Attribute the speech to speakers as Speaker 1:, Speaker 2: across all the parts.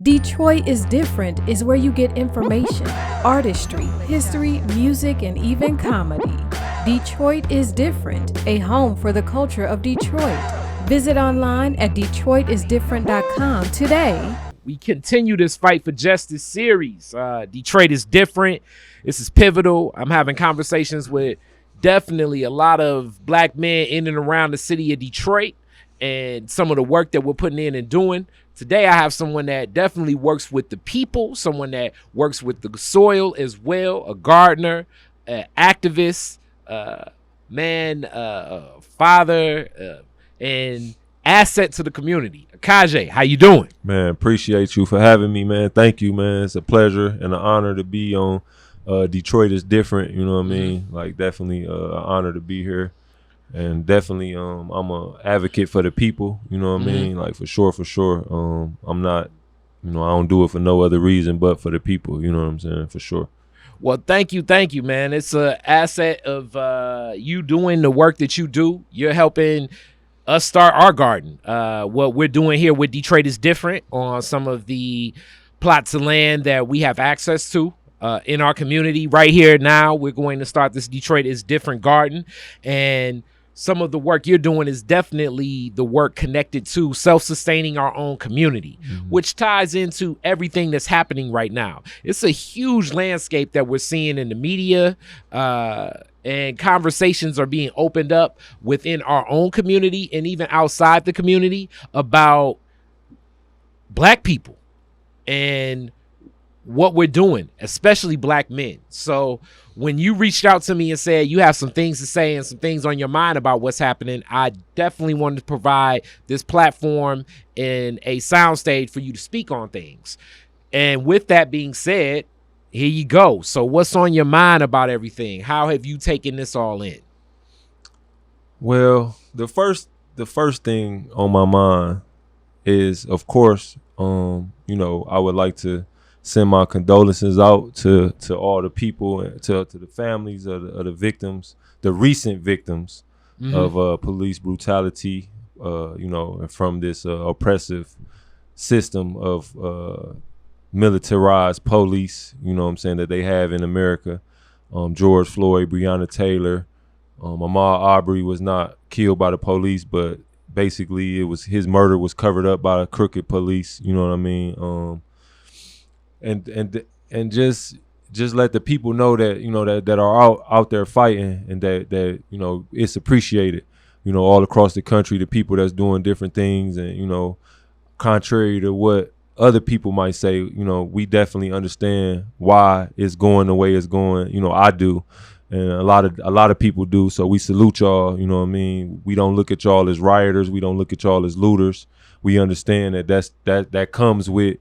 Speaker 1: Detroit is Different is where you get information, artistry, history, music, and even comedy. Detroit is Different, a home for the culture of Detroit. Visit online at DetroitisDifferent.com today.
Speaker 2: We continue this Fight for Justice series. Detroit is Different. This is pivotal. I'm having conversations with definitely a lot of black men in and around the city of Detroit and some of the work that we're putting in and doing. Today, I have someone that definitely works with the people, someone that works with the soil as well, a gardener, an activist, father, and asset to the community. Ikaje, how you doing?
Speaker 3: Man, appreciate you for having me, man. Thank you, man. It's a pleasure and an honor to be on Detroit is Different, you know what I mean? Like, definitely an honor to be here. And definitely, I'm a advocate for the people, you know what I mean? Like, for sure. I'm not, I don't do it for no other reason but for the people, you know what I'm saying? For sure.
Speaker 2: Well, thank you, man. It's an asset of you doing the work that you do. You're helping us start our garden. What we're doing here with Detroit is Different on some of the plots of land that we have access to in our community right here now. We're going to start this Detroit is Different garden, and some of the work you're doing is definitely the work connected to self-sustaining our own community, which ties into everything that's happening right now. It's a huge landscape that we're seeing in the media, and conversations are being opened up within our own community and even outside the community about black people and what we're doing, especially black men. So when you reached out to me and said you have some things to say and some things on your mind about what's happening, I definitely wanted to provide this platform and a soundstage for you to speak on things. And with that being said, here you go. So what's on your mind about everything? How have you taken this all in?
Speaker 3: Well, the first thing on my mind is, of course, I would like to send my condolences out to all the people, to the families of the victims, the recent victims of police brutality, from this oppressive system of militarized police, you know what I'm saying, that they have in America. George Floyd, Breonna Taylor, Ahmaud Arbery was not killed by the police, but basically his murder was covered up by a crooked police, you know what I mean? And just let the people know that that are out there fighting, and that it's appreciated, all across the country, the people that's doing different things, and contrary to what other people might say, we definitely understand why it's going the way it's going. I do, and a lot of people do. So we salute y'all. You know what I mean? We don't look at y'all as rioters. We don't look at y'all as looters. We understand that comes with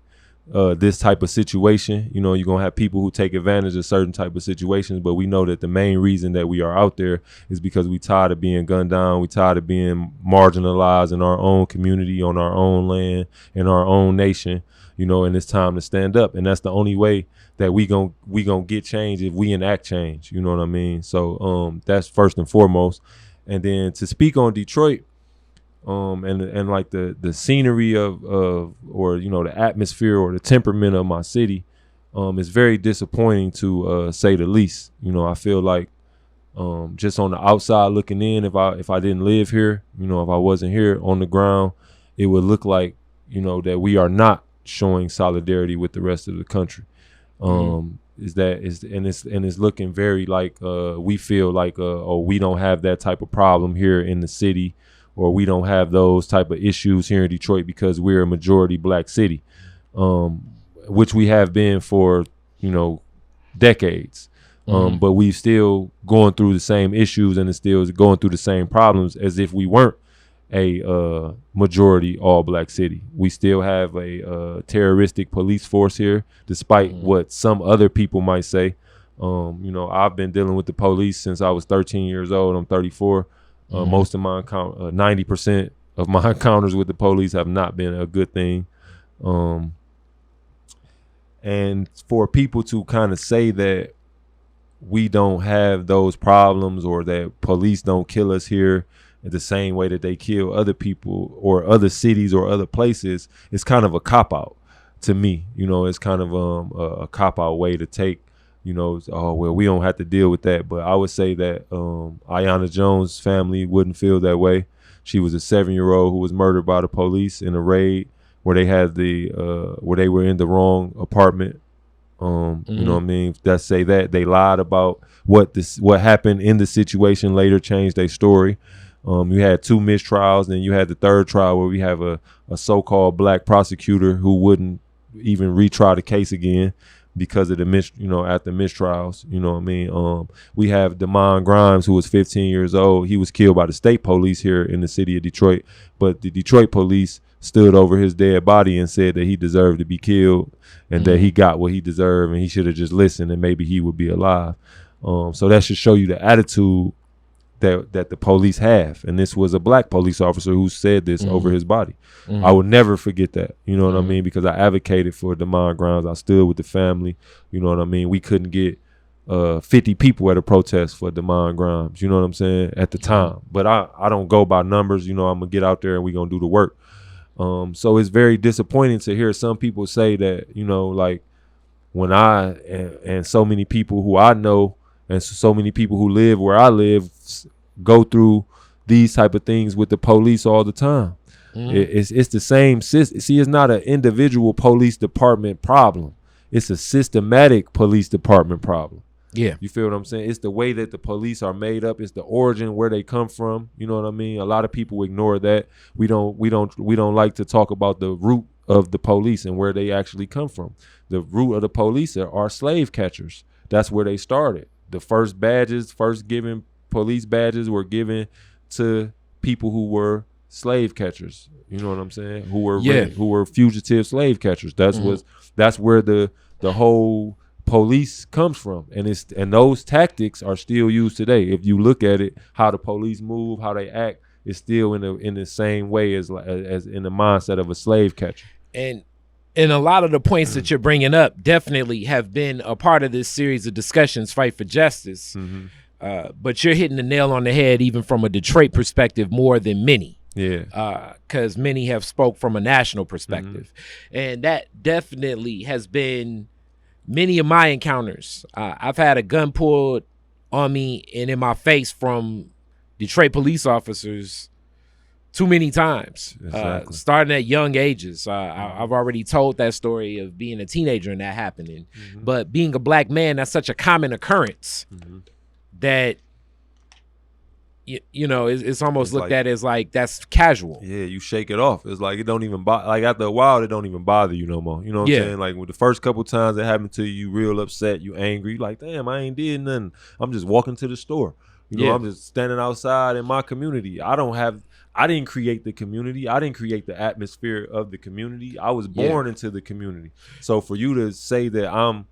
Speaker 3: this type of situation. You're gonna have people who take advantage of certain type of situations, but we know that the main reason that we are out there is because we tired of being gunned down. We tired of being marginalized in our own community, on our own land, in our own nation. And it's time to stand up, and that's the only way that we gonna get change, if we enact change. You know what I mean? So that's first and foremost. And then to speak on Detroit, and like the scenery of or the atmosphere or the temperament of my city is very disappointing, to say the least. I feel like just on the outside looking in, if I didn't live here, if I wasn't here on the ground, it would look like that we are not showing solidarity with the rest of the country. It's looking very like we feel like we don't have that type of problem here in the city, or we don't have those type of issues here in Detroit because we're a majority black city, which we have been for, decades. But we've still going through the same issues, and it's still going through the same problems as if we weren't a majority all black city. We still have a terroristic police force here, despite what some other people might say. I've been dealing with the police since I was 13 years old. I'm 34. Most of my 90% of my encounters with the police have not been a good thing. And for people to kind of say that we don't have those problems, or that police don't kill us here the same way that they kill other people or other cities or other places, it's kind of a cop-out. to me. It's kind of a cop-out way to take, oh, well, we don't have to deal with that. But I would say that Aiyana Jones' family wouldn't feel that way. She was a 7-year-old who was murdered by the police in a raid where they had where they were in the wrong apartment. You know what I mean? Let's say that they lied about what happened in the situation, later changed their story. You had 2 mistrials, then you had the 3rd trial where we have a so-called black prosecutor who wouldn't even retry the case again because of the after mistrials. You know what I mean? We have Damon Grimes, who was 15 years old. He was killed by the state police here in the city of Detroit, but the Detroit police stood over his dead body and said that he deserved to be killed and that he got what he deserved and he should have just listened and maybe he would be alive. So that should show you the attitude that the police have. And this was a black police officer who said this over his body. I would never forget that. You know what I mean? Because I advocated for Damon Grimes. I stood with the family. You know what I mean? We couldn't get 50 people at a protest for Damon Grimes. You know what I'm saying? At the time. But I don't go by numbers. I'm going to get out there and we're going to do the work. So it's very disappointing to hear some people say that, like when and so many people who I know and so many people who live where I live go through these type of things with the police all the time. It's the same system. See, it's not an individual police department problem. It's a systematic police department problem. Yeah. You feel what I'm saying? It's the way that the police are made up. It's the origin, where they come from. You know what I mean? A lot of people ignore that. We don't like to talk about the root of the police and where they actually come from. The root of the police are slave catchers. That's where they started. The first given police badges were given to people who were slave catchers. You know what I'm saying? Who were fugitive slave catchers. That's where the whole police comes from, and those tactics are still used today. If you look at it, how the police move, how they act, is still in the same way as in the mindset of a slave catcher.
Speaker 2: And a lot of the points that you're bringing up definitely have been a part of this series of discussions, Fight for Justice. But you're hitting the nail on the head, even from a Detroit perspective, more than many. Yeah. Because many have spoke from a national perspective. And that definitely has been many of my encounters. I've had a gun pulled on me and in my face from Detroit police officers too many times, starting at young ages. I've already told that story of being a teenager and that happening. But being a black man, that's such a common occurrence that it's almost looked at as like that's casual.
Speaker 3: Yeah, you shake it off. It's like it don't even bother. Like after a while, it don't even bother you no more. You know what I'm saying? Like with the first couple times it happened to you, real upset, you angry. Like, damn, I ain't did nothing. I'm just walking to the store. I'm just standing outside in my community. I didn't create the community. I didn't create the atmosphere of the community. I was born into the community. So for you to say that I'm,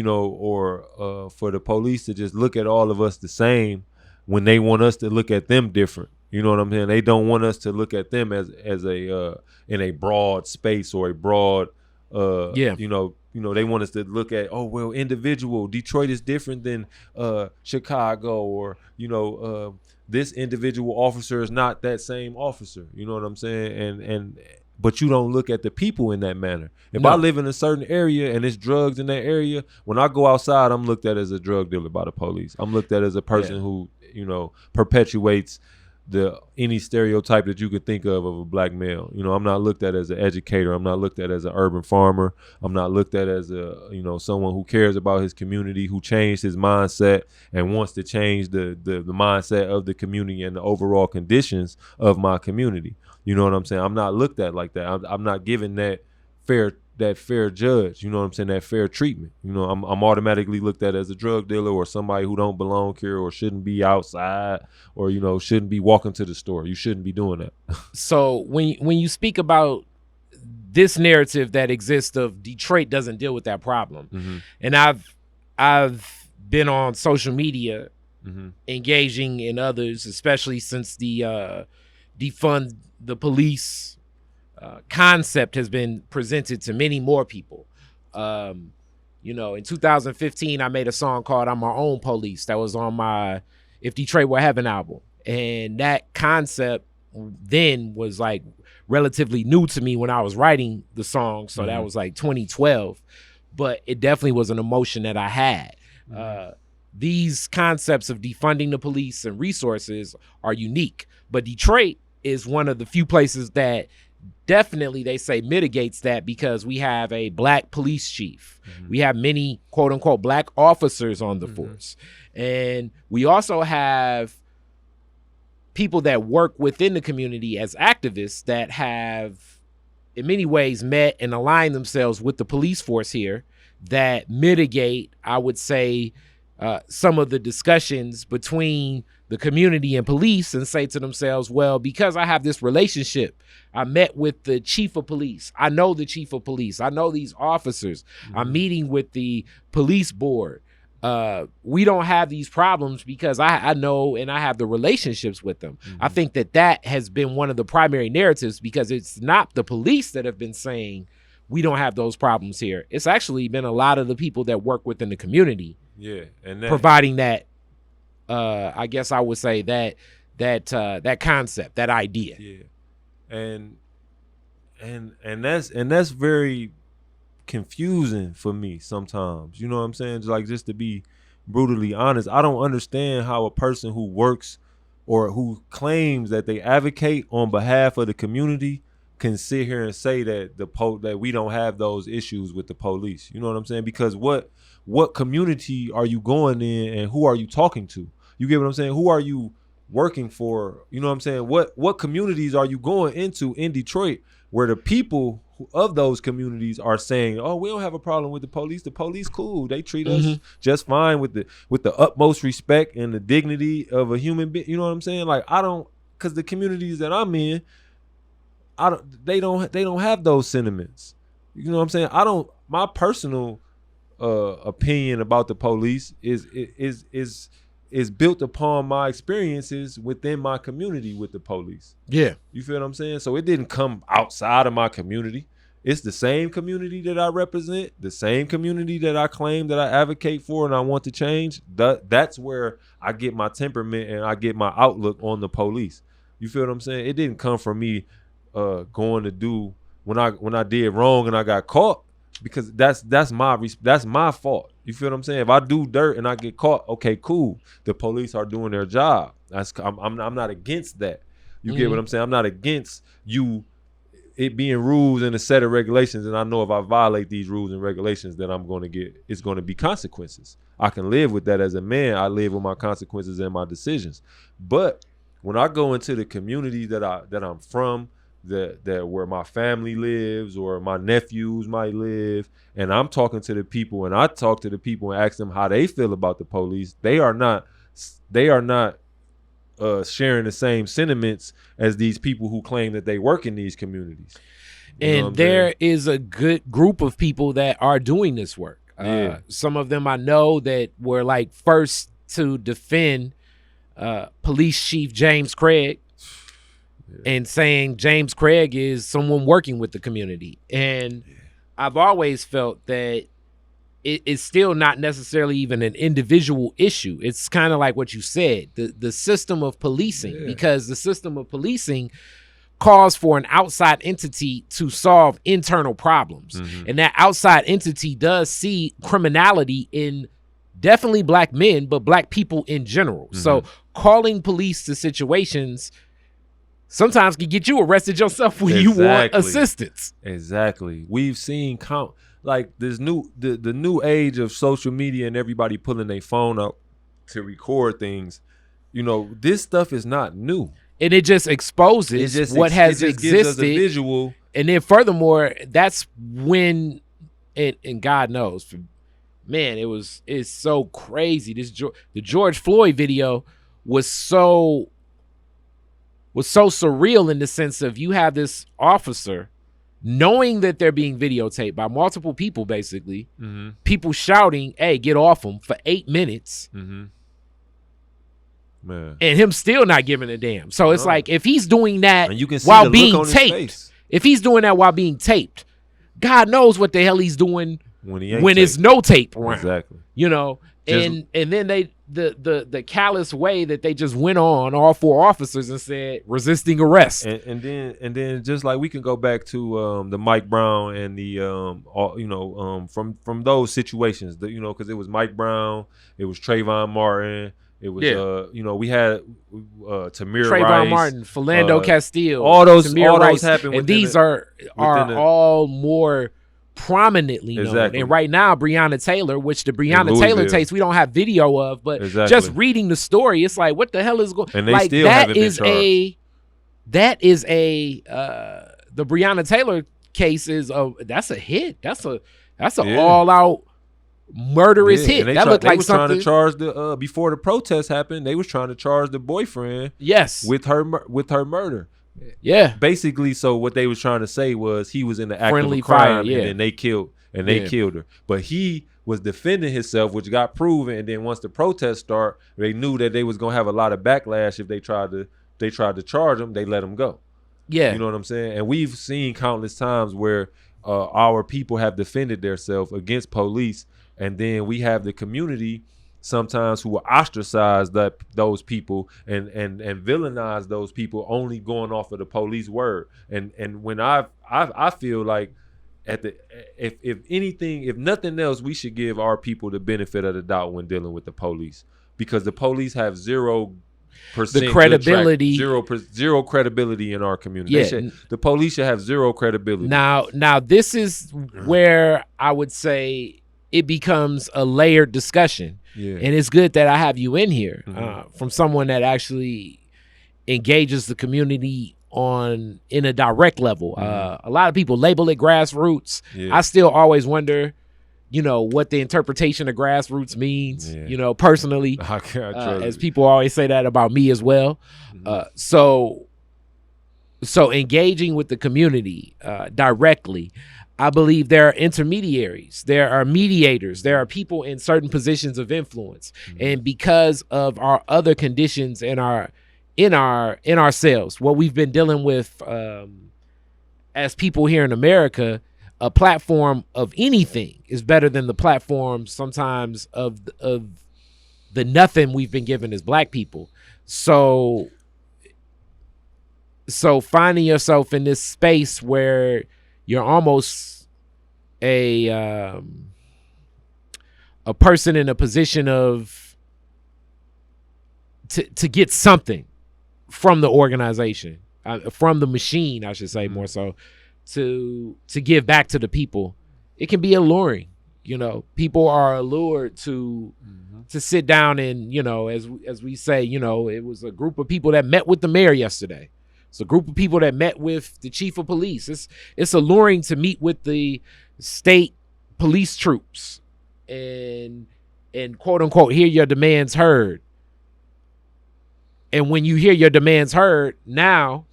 Speaker 3: or for the police to just look at all of us the same when they want us to look at them different. You know what I'm saying? They don't want us to look at them as a in a broad space or a broad they want us to look at, oh well, individual. Detroit is different than Chicago, or this individual officer is not that same officer. You know what I'm saying? But you don't look at the people in that manner. If I live in a certain area and it's drugs in that area, when I go outside, I'm looked at as a drug dealer by the police. I'm looked at as a person who, perpetuates any stereotype that you could think of a black male. I'm not looked at as an educator. I'm not looked at as an urban farmer. I'm not looked at as someone who cares about his community, who changed his mindset and wants to change the mindset of the community and the overall conditions of my community. You know what I'm saying? I'm not looked at like that. I'm not given that fair judge, you know what I'm saying, that fair treatment. I'm automatically looked at as a drug dealer or somebody who don't belong here or shouldn't be outside or, shouldn't be walking to the store. You shouldn't be doing that.
Speaker 2: So when you speak about this narrative that exists of Detroit doesn't deal with that problem, and I've been on social media engaging in others, especially since the defund the police concept has been presented to many more people. In 2015, I made a song called "I'm My Own Police" that was on my "If Detroit Were Heaven" album, and that concept then was like relatively new to me when I was writing the song. So that was like 2012, but it definitely was an emotion that I had. These concepts of defunding the police and resources are unique, but Detroit is one of the few places that definitely, they say, mitigates that, because we have a black police chief. We have many quote unquote black officers on the force. And we also have people that work within the community as activists that have in many ways met and aligned themselves with the police force here that mitigate, I would say, some of the discussions between the community and police, and say to themselves, well, because I have this relationship, I met with the chief of police, I know the chief of police, I know these officers, I'm meeting with the police board. We don't have these problems because I know and I have the relationships with them. I think that has been one of the primary narratives, because it's not the police that have been saying we don't have those problems here. It's actually been a lot of the people that work within the community,
Speaker 3: and
Speaker 2: providing that. I guess I would say that concept, that idea.
Speaker 3: And that's very confusing for me sometimes. You know what I'm saying? Just to be brutally honest, I don't understand how a person who works or who claims that they advocate on behalf of the community can sit here and say that that we don't have those issues with the police. You know what I'm saying? Because what community are you going in, and who are you talking to? You get what I'm saying? Who are you working for? You know what I'm saying? What communities are you going into in Detroit where the people of those communities are saying, oh, we don't have a problem with the police. The police cool. They treat us just fine with the utmost respect and the dignity of a human being. You know what I'm saying? Because the communities that I'm in, they don't have those sentiments. You know what I'm saying? My personal opinion about the police is built upon my experiences within my community with the police. Yeah. You feel what I'm saying? So it didn't come outside of my community. It's the same community that I represent, the same community that I claim that I advocate for and I want to change. That's where I get my temperament and I get my outlook on the police. You feel what I'm saying? It didn't come from me going to do when I did wrong and I got caught, because that's my fault. You feel what I'm saying? If I do dirt and I get caught, okay, cool. The police are doing their job. I'm not against that. You get what I'm saying? I'm not against it being rules and a set of regulations, and I know if I violate these rules and regulations that it's going to be consequences. I can live with that as a man. I live with my consequences and my decisions. But when I go into the community that I'm from, that where my family lives or my nephews might live, and I'm talking to the people, and I talk to the people and ask them how they feel about the police, they are not sharing the same sentiments as these people who claim that they work in these communities.
Speaker 2: And there is a good group of people that are doing this work. Some of them I know that were like first to defend Police Chief James Craig, and saying James Craig is someone working with the community. And I've always felt that it's still not necessarily even an individual issue. It's kind of like what you said, the system of policing, because the system of policing calls for an outside entity to solve internal problems. And that outside entity does see criminality in definitely black men, but black people in general. So calling police to situations sometimes can get you arrested yourself when you want assistance.
Speaker 3: Exactly. We've seen like this the new age of social media and everybody pulling their phone up to record things. You know, this stuff is not new.
Speaker 2: And it just exposes what has existed. Gives us a visual. And then furthermore, that's when, and God knows, man, it's so crazy. The George Floyd video was so surreal in the sense of you have this officer knowing that they're being videotaped by multiple people, basically, people shouting, hey, get off him for 8 minutes. Man. And him still not giving a damn. So it's like, if he's doing that while being taped, God knows what the hell he's doing when it's no tape around. Exactly. You know, And then the callous way that they just went on all 4 officers and said resisting arrest.
Speaker 3: And then just like we can go back to the Mike Brown and the from those situations, because it was Mike Brown, it was Trayvon Martin, it was we had Tamir
Speaker 2: Trayvon
Speaker 3: Rice,
Speaker 2: Martin, Philando Castile,
Speaker 3: all those
Speaker 2: Rice,
Speaker 3: happened,
Speaker 2: and these are all more prominently known.
Speaker 3: Exactly.
Speaker 2: And right now, Breonna Taylor, which the Breonna Taylor case we don't have video of, but just reading the story, it's like, what the hell is going?
Speaker 3: And they still haven't been charged.
Speaker 2: The Breonna Taylor case is that's a hit. That's an all out murderous hit. That looked like something.
Speaker 3: They was trying to charge before the protest happened. They was trying to charge the boyfriend.
Speaker 2: Yes,
Speaker 3: with her murder.
Speaker 2: Yeah,
Speaker 3: basically. So what they was trying to say was he was in the act of a crime,
Speaker 2: fire,
Speaker 3: and then they killed her. But he was defending himself, which got proven. And then once the protests start, they knew that they was gonna have a lot of backlash if they tried to charge him. They let him go.
Speaker 2: Yeah,
Speaker 3: you know what I'm saying. And we've seen countless times where our people have defended themselves against police, and then we have the community sometimes who will ostracize those people and villainize those people only going off of the police word. And when I feel like if anything, if nothing else, we should give our people the benefit of the doubt when dealing with the police, because the police have 0%
Speaker 2: credibility,
Speaker 3: zero credibility in our community. The police should have 0 credibility.
Speaker 2: Now this is where I would say it becomes a layered discussion. Yeah. And it's good that I have you in here from someone that actually engages the community in a direct level. A lot of people label it grassroots. I still always wonder, what the interpretation of grassroots means, personally, as people always say that about me as well. So engaging with the community directly, I believe there are intermediaries, there are mediators, there are people in certain positions of influence. And because of our other conditions in ourselves, what we've been dealing with as people here in America, a platform of anything is better than the platform sometimes of the nothing we've been given as Black people. So finding yourself in this space where you're almost a person in a position of to get something from the organization, from the machine, I should say, more so, to give back to the people. It can be alluring. People are allured to sit down and, as we say, it was a group of people that met with the mayor yesterday. It's a group of people that met with the chief of police. It's alluring to meet with the state police troops and quote unquote hear your demands heard. And when you hear your demands heard, now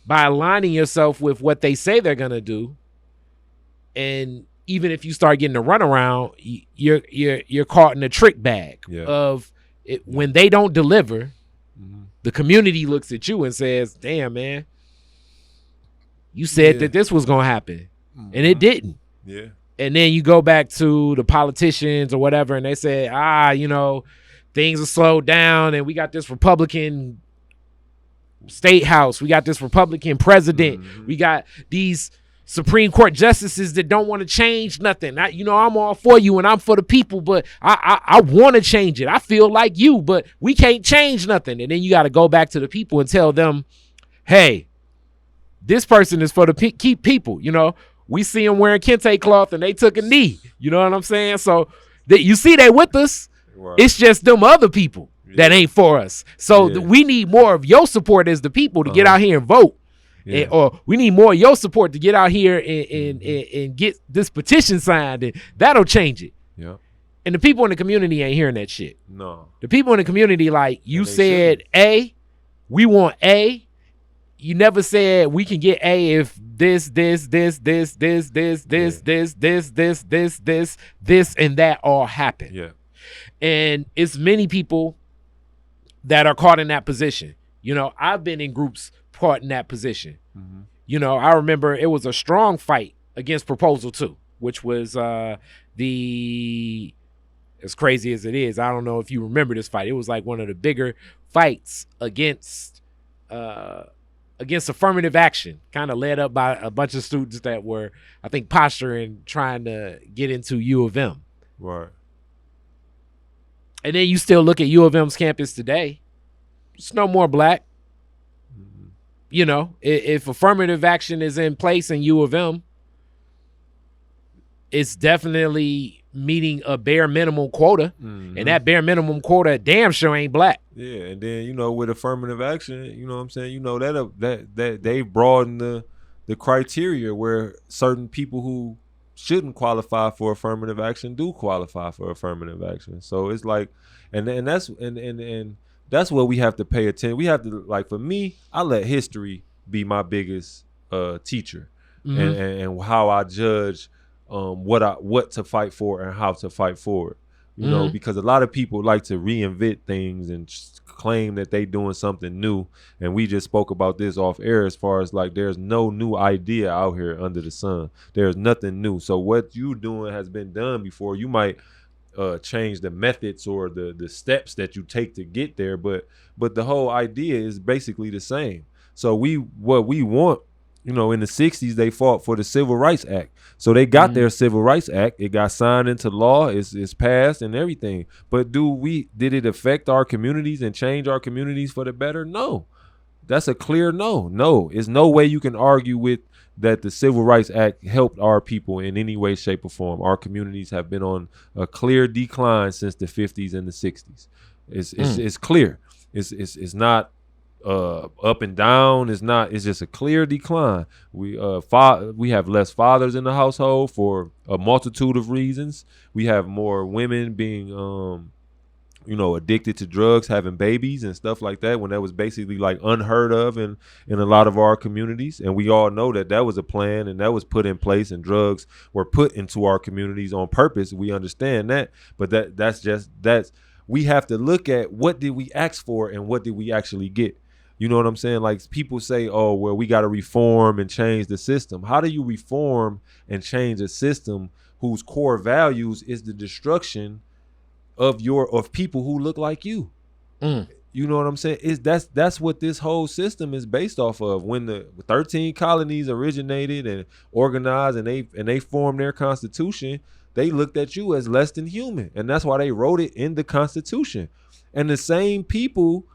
Speaker 2: by aligning yourself with what they say they're gonna do, and even if you start getting a runaround, you're caught in a trick bag of it. When they don't deliver, the community looks at you and says, damn, man, you said that this was going to happen, and it didn't. Yeah. And then you go back to the politicians or whatever, and they say, things are slowed down, and we got this Republican state house. We got this Republican president. We got these Supreme Court justices that don't want to change nothing. I'm all for you and I'm for the people, but I want to change it. I feel like you, but we can't change nothing. And then you got to go back to the people and tell them, hey, this person is for the keep people. We see them wearing kente cloth and they took a knee. You know what I'm saying? So you see they with us. Right. It's just them other people that ain't for us. So we need more of your support as the people to get out here and vote. Yeah. Or we need more of your support to get out here and get this petition signed, and that'll change it. Yeah. And the people in the community ain't hearing that shit. No. The people in the community, like, you said A, we want A. You never said we can get A if this, and that all happen. Yeah. And it's many people that are caught in that position. I've been in groups caught in that position. I remember it was a strong fight against Proposal 2, which was the as crazy as it is, I don't know if you remember this fight. It was like one of the bigger fights against affirmative action, kind of led up by a bunch of students that were, I think, posturing, trying to get into U of M.
Speaker 3: Right.
Speaker 2: And then you still look at U of M's campus today. It's no more black. Mm-hmm. You know, if affirmative action is in place in U of M, it's definitely meeting a bare minimum quota, and that bare minimum quota damn sure ain't black.
Speaker 3: Yeah, and then, you know, with affirmative action, you know what I'm saying, you know, that they broaden the criteria where certain people who shouldn't qualify for affirmative action do qualify for affirmative action. So it's like, and that's what we have to pay attention. We have to, like, for me, I let history be my biggest teacher, and how I judge what to fight for and how to fight for it. You know, because a lot of people like to reinvent things and claim that they doing something new. And we just spoke about this off air, as far as like, there's no new idea out here under the sun. There's nothing new. So what you doing has been done before. You might change the methods or the steps that you take to get there, but the whole idea is basically the same. So what we want, you know, in the 60s, they fought for the Civil Rights Act. So they got their Civil Rights Act. It got signed into law. It's passed and everything. But did it affect our communities and change our communities for the better? No. That's a clear no. No. There's no way you can argue with that the Civil Rights Act helped our people in any way, shape, or form. Our communities have been on a clear decline since the 50s and the 60s. It's clear. It's not up and down. It's just a clear decline. We have less fathers in the household for a multitude of reasons. We have more women being addicted to drugs, having babies and stuff like that, when that was basically like unheard of in a lot of our communities. And we all know that was a plan and that was put in place, and drugs were put into our communities on purpose. We understand that, but that's we have to look at, what did we ask for and what did we actually get? You know what I'm saying? Like, people say, oh, well, we got to reform and change the system. How do you reform and change a system whose core values is the destruction of people who look like you? You know what I'm saying? That's what this whole system is based off of. When the 13 colonies originated and organized and they formed their constitution, they looked at you as less than human. And that's why they wrote it in the Constitution. And the same people,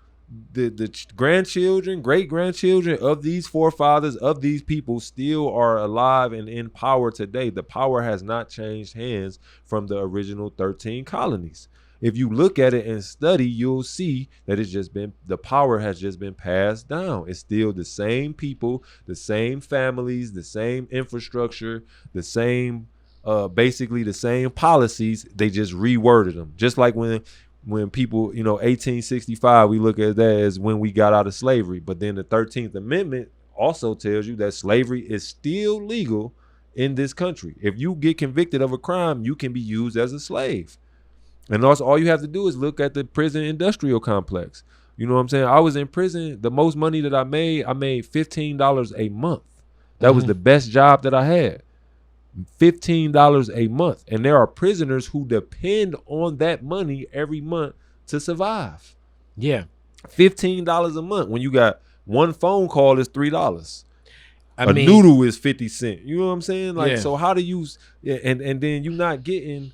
Speaker 3: the grandchildren, great-grandchildren of these forefathers, of these people, still are alive and in power today. The power has not changed hands from the original 13 colonies. If you look at it and study, you'll see that the power has just been passed down. It's still the same people, the same families, the same infrastructure, the same, basically the same policies. They just reworded them. Just like when people, 1865, we look at that as when we got out of slavery. But then the 13th Amendment also tells you that slavery is still legal in this country. If you get convicted of a crime, you can be used as a slave. And also, all you have to do is look at the prison industrial complex. You know what I'm saying? I was in prison. The most money that I made $15 a month. That was the best job that I had. $15 a month. And there are prisoners who depend on that money every month to survive.
Speaker 2: Yeah.
Speaker 3: $15 a month. When you got one phone call is $3. A noodle is 50 cents. You know what I'm saying? Like, so how do you, and then you're not getting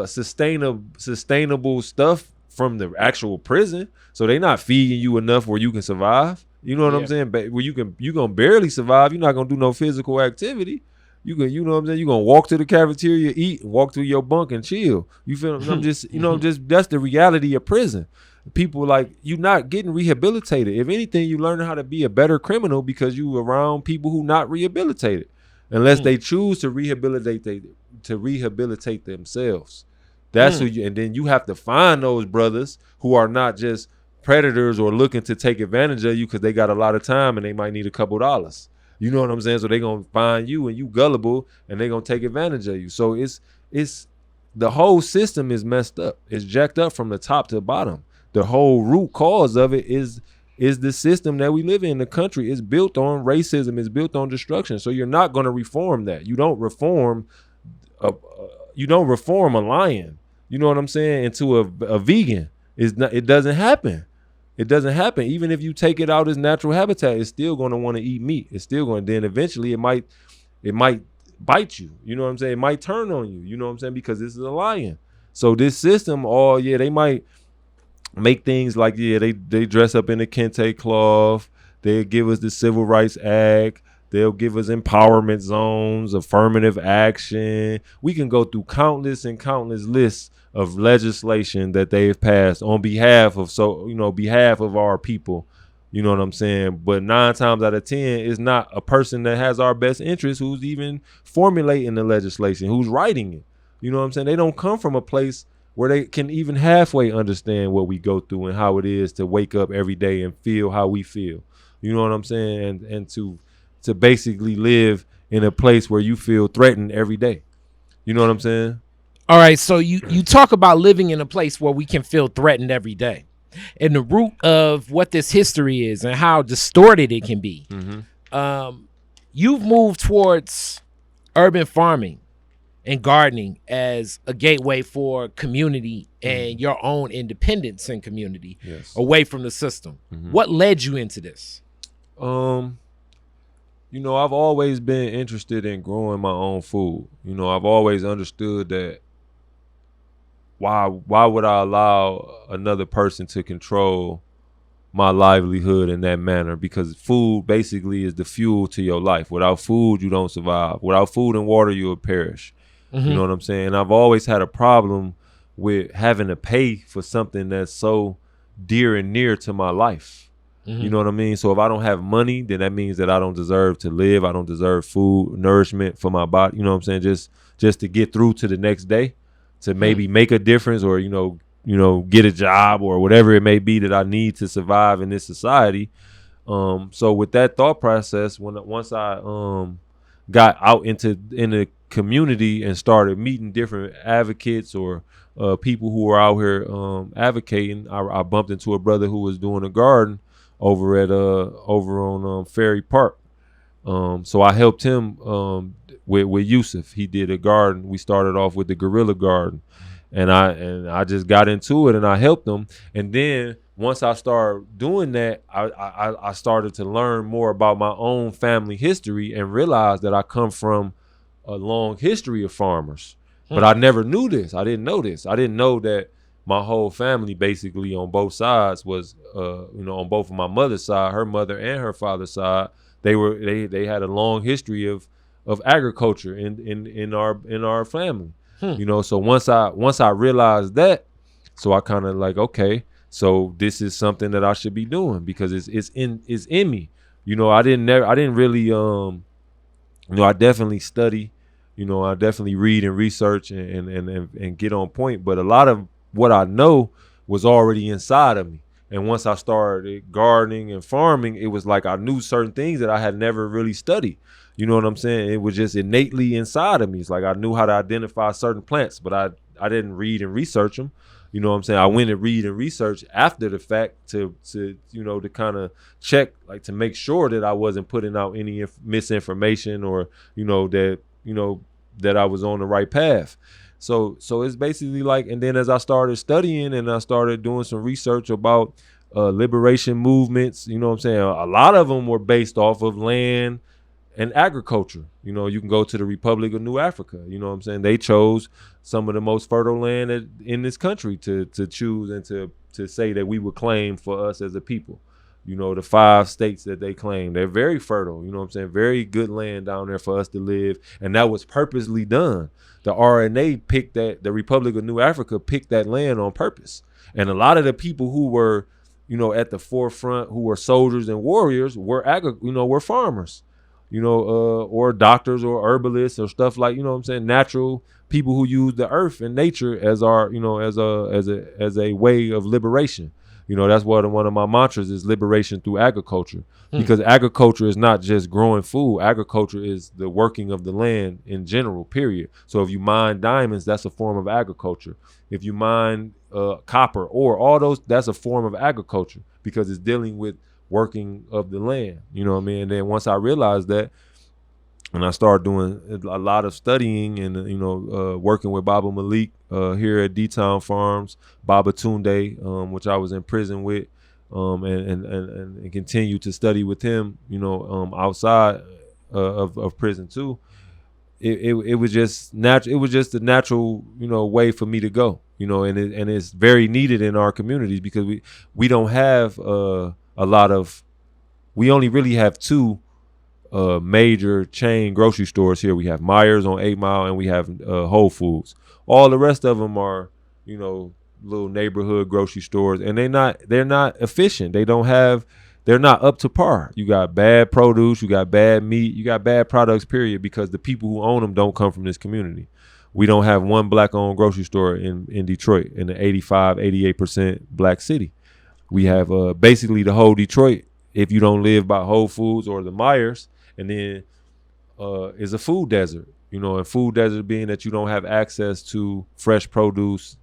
Speaker 3: sustainable stuff from the actual prison. So they're not feeding you enough where you can survive. You know what I'm saying? But where you're gonna barely survive. You're not gonna do no physical activity. You know what I'm saying? You're gonna walk to the cafeteria, eat, and walk to your bunk and chill. You feel I'm just, that's the reality of prison. People, like, you're not getting rehabilitated. If anything, you learn how to be a better criminal because you around people who not rehabilitated, unless they choose to rehabilitate themselves. That's who you, and then you have to find those brothers who are not just predators or looking to take advantage of you because they got a lot of time and they might need a couple dollars. You know what I'm saying? So they're gonna find you and you gullible and they're gonna take advantage of you. So it's the whole system is messed up. It's jacked up from the top to the bottom. The whole root cause of it is the system that we live in. The country is built on racism, it's built on destruction. So you're not gonna reform that. You don't reform a lion. you know what I'm saying, into a vegan. It doesn't happen. It doesn't happen. Even if you take it out its natural habitat, it's still going to want to eat meat. It's still going to, then eventually it might bite you. You know what I'm saying? It might turn on you. You know what I'm saying? Because this is a lion. So this system, they might make things like, they dress up in the kente cloth. They'll give us the Civil Rights Act. They'll give us empowerment zones, affirmative action. We can go through countless and countless lists of legislation that they've passed on behalf of our people. You know what I'm saying? But 9 times out of 10, it's not a person that has our best interest who's even formulating the legislation, who's writing it. You know what I'm saying? They don't come from a place where they can even halfway understand what we go through and how it is to wake up every day and feel how we feel. You know what I'm saying? And to basically live in a place where you feel threatened every day. You know what I'm saying?
Speaker 2: All right, so you talk about living in a place where we can feel threatened every day. And the root of what this history is and how distorted it can be. Mm-hmm. You've moved towards urban farming and gardening as a gateway for community and your own independence and community away from the system. Mm-hmm. What led you into this?
Speaker 3: I've always been interested in growing my own food. I've always understood that why would I allow another person to control my livelihood in that manner? Because food basically is the fuel to your life. Without food, you don't survive. Without food and water, you'll perish. Mm-hmm. You know what I'm saying? And I've always had a problem with having to pay for something that's so dear and near to my life. Mm-hmm. You know what I mean? So if I don't have money, then that means that I don't deserve to live. I don't deserve food, nourishment for my body. You know what I'm saying? Just to get through to the next day, to maybe make a difference, or get a job or whatever it may be that I need to survive in this society. So with that thought process, once I got out in the community and started meeting different advocates or people who are out here advocating, I bumped into a brother who was doing a garden over on Ferry Park. So I helped him with Yusuf. He did a garden. We started off with the guerrilla garden, and I just got into it and I helped him. And then once I started doing that, I started to learn more about my own family history and realized that I come from a long history of farmers. But I never knew this. I didn't know this. I didn't know that my whole family, basically on both sides, was on both of my mother's side, her mother and her father's side, they had a long history of agriculture in our family. So once I realized that, so I kind of like, okay, so this is something that I should be doing because it's in me. I didn't really I definitely study, I definitely read and research and get on point, but a lot of what I know was already inside of me. And once I started gardening and farming, it was like I knew certain things that I had never really studied. You know what I'm saying? It was just innately inside of me. It's like I knew how to identify certain plants, but I didn't read and research them. You know what I'm saying? I went and read and research after the fact to kind of check, like to make sure that I wasn't putting out any misinformation or, that I was on the right path. So it's basically like, and then as I started studying and I started doing some research about liberation movements, you know what I'm saying? A lot of them were based off of land and agriculture. You can go to the Republic of New Africa. You know what I'm saying? They chose some of the most fertile land in this country to choose and to say that we would claim for us as a people. The 5 states that they claim, they're very fertile. You know what I'm saying? Very good land down there for us to live. And that was purposely done. The RNA picked that, the Republic of New Africa picked that land on purpose. And a lot of the people who were, at the forefront, who were soldiers and warriors, were were farmers, or doctors or herbalists or stuff like, natural people who use the earth and nature as our, as a way of liberation. That's one of my mantras is liberation through agriculture, because agriculture is not just growing food. Agriculture is the working of the land in general, period. So if you mine diamonds, that's a form of agriculture. If you mine copper or all those, that's a form of agriculture because it's dealing with working of the land. You know what I mean? And then once I realized that, And I started doing a lot of studying and working with Baba Malik here at D-Town Farms, Baba Tunde, which I was in prison with, and continue to study with him, outside of prison too. It was just natural. It was just a natural, way for me to go, and it's very needed in our communities because we don't have a lot of. We only really have two major chain grocery stores here. We have Myers on 8 Mile and we have Whole Foods. All the rest of them are, little neighborhood grocery stores, and they're not efficient. They're not up to par. You got bad produce, you got bad meat, you got bad products, period, because the people who own them don't come from this community. We don't have one black-owned grocery store in Detroit, in the 88% black city. We have basically the whole Detroit, if you don't live by Whole Foods or the Myers, and then is a food desert, and food desert being that you don't have access to fresh produce,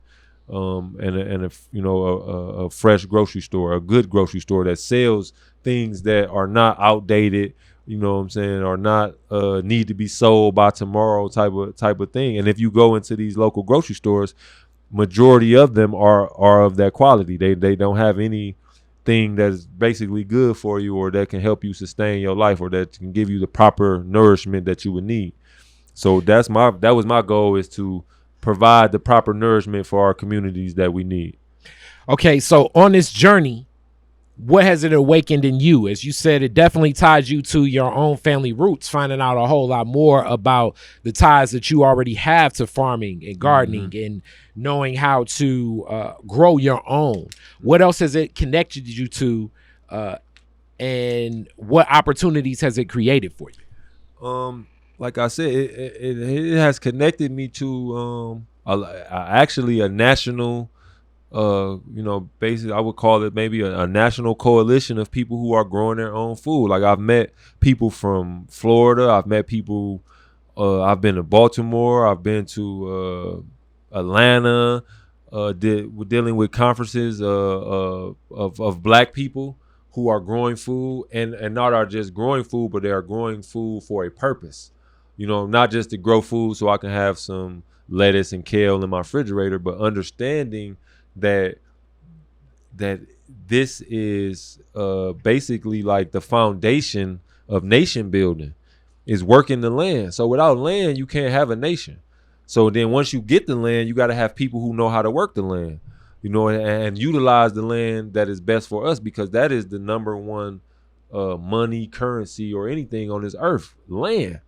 Speaker 3: and a fresh grocery store, a good grocery store that sells things that are not outdated, or not need to be sold by tomorrow type of thing. And if you go into these local grocery stores, majority of them are of that quality. They don't have any thing that is basically good for you or that can help you sustain your life or that can give you the proper nourishment that you would need. So that was my goal, is to provide the proper nourishment for our communities that we need.
Speaker 2: Okay, so on this journey, what has it awakened in you? As you said, it definitely ties you to your own family roots, finding out a whole lot more about the ties that you already have to farming and gardening, and knowing how to grow your own. What else has it connected you to, and what opportunities has it created for you?
Speaker 3: Like I said, it has connected me to actually a national, basically I would call it maybe a national coalition of people who are growing their own food. Like, I've met people from Florida. I've met people. I've been to Baltimore. I've been to Atlanta. We're dealing with conferences of black people who are growing food and not are just growing food, but they are growing food for a purpose. Not just to grow food so I can have some lettuce and kale in my refrigerator, but understanding that this is basically like the foundation of nation building, is working the land. So without land, you can't have a nation. So then once you get the land, you got to have people who know how to work the land, and utilize the land that is best for us, because that is the number one money, currency, or anything on this earth, land.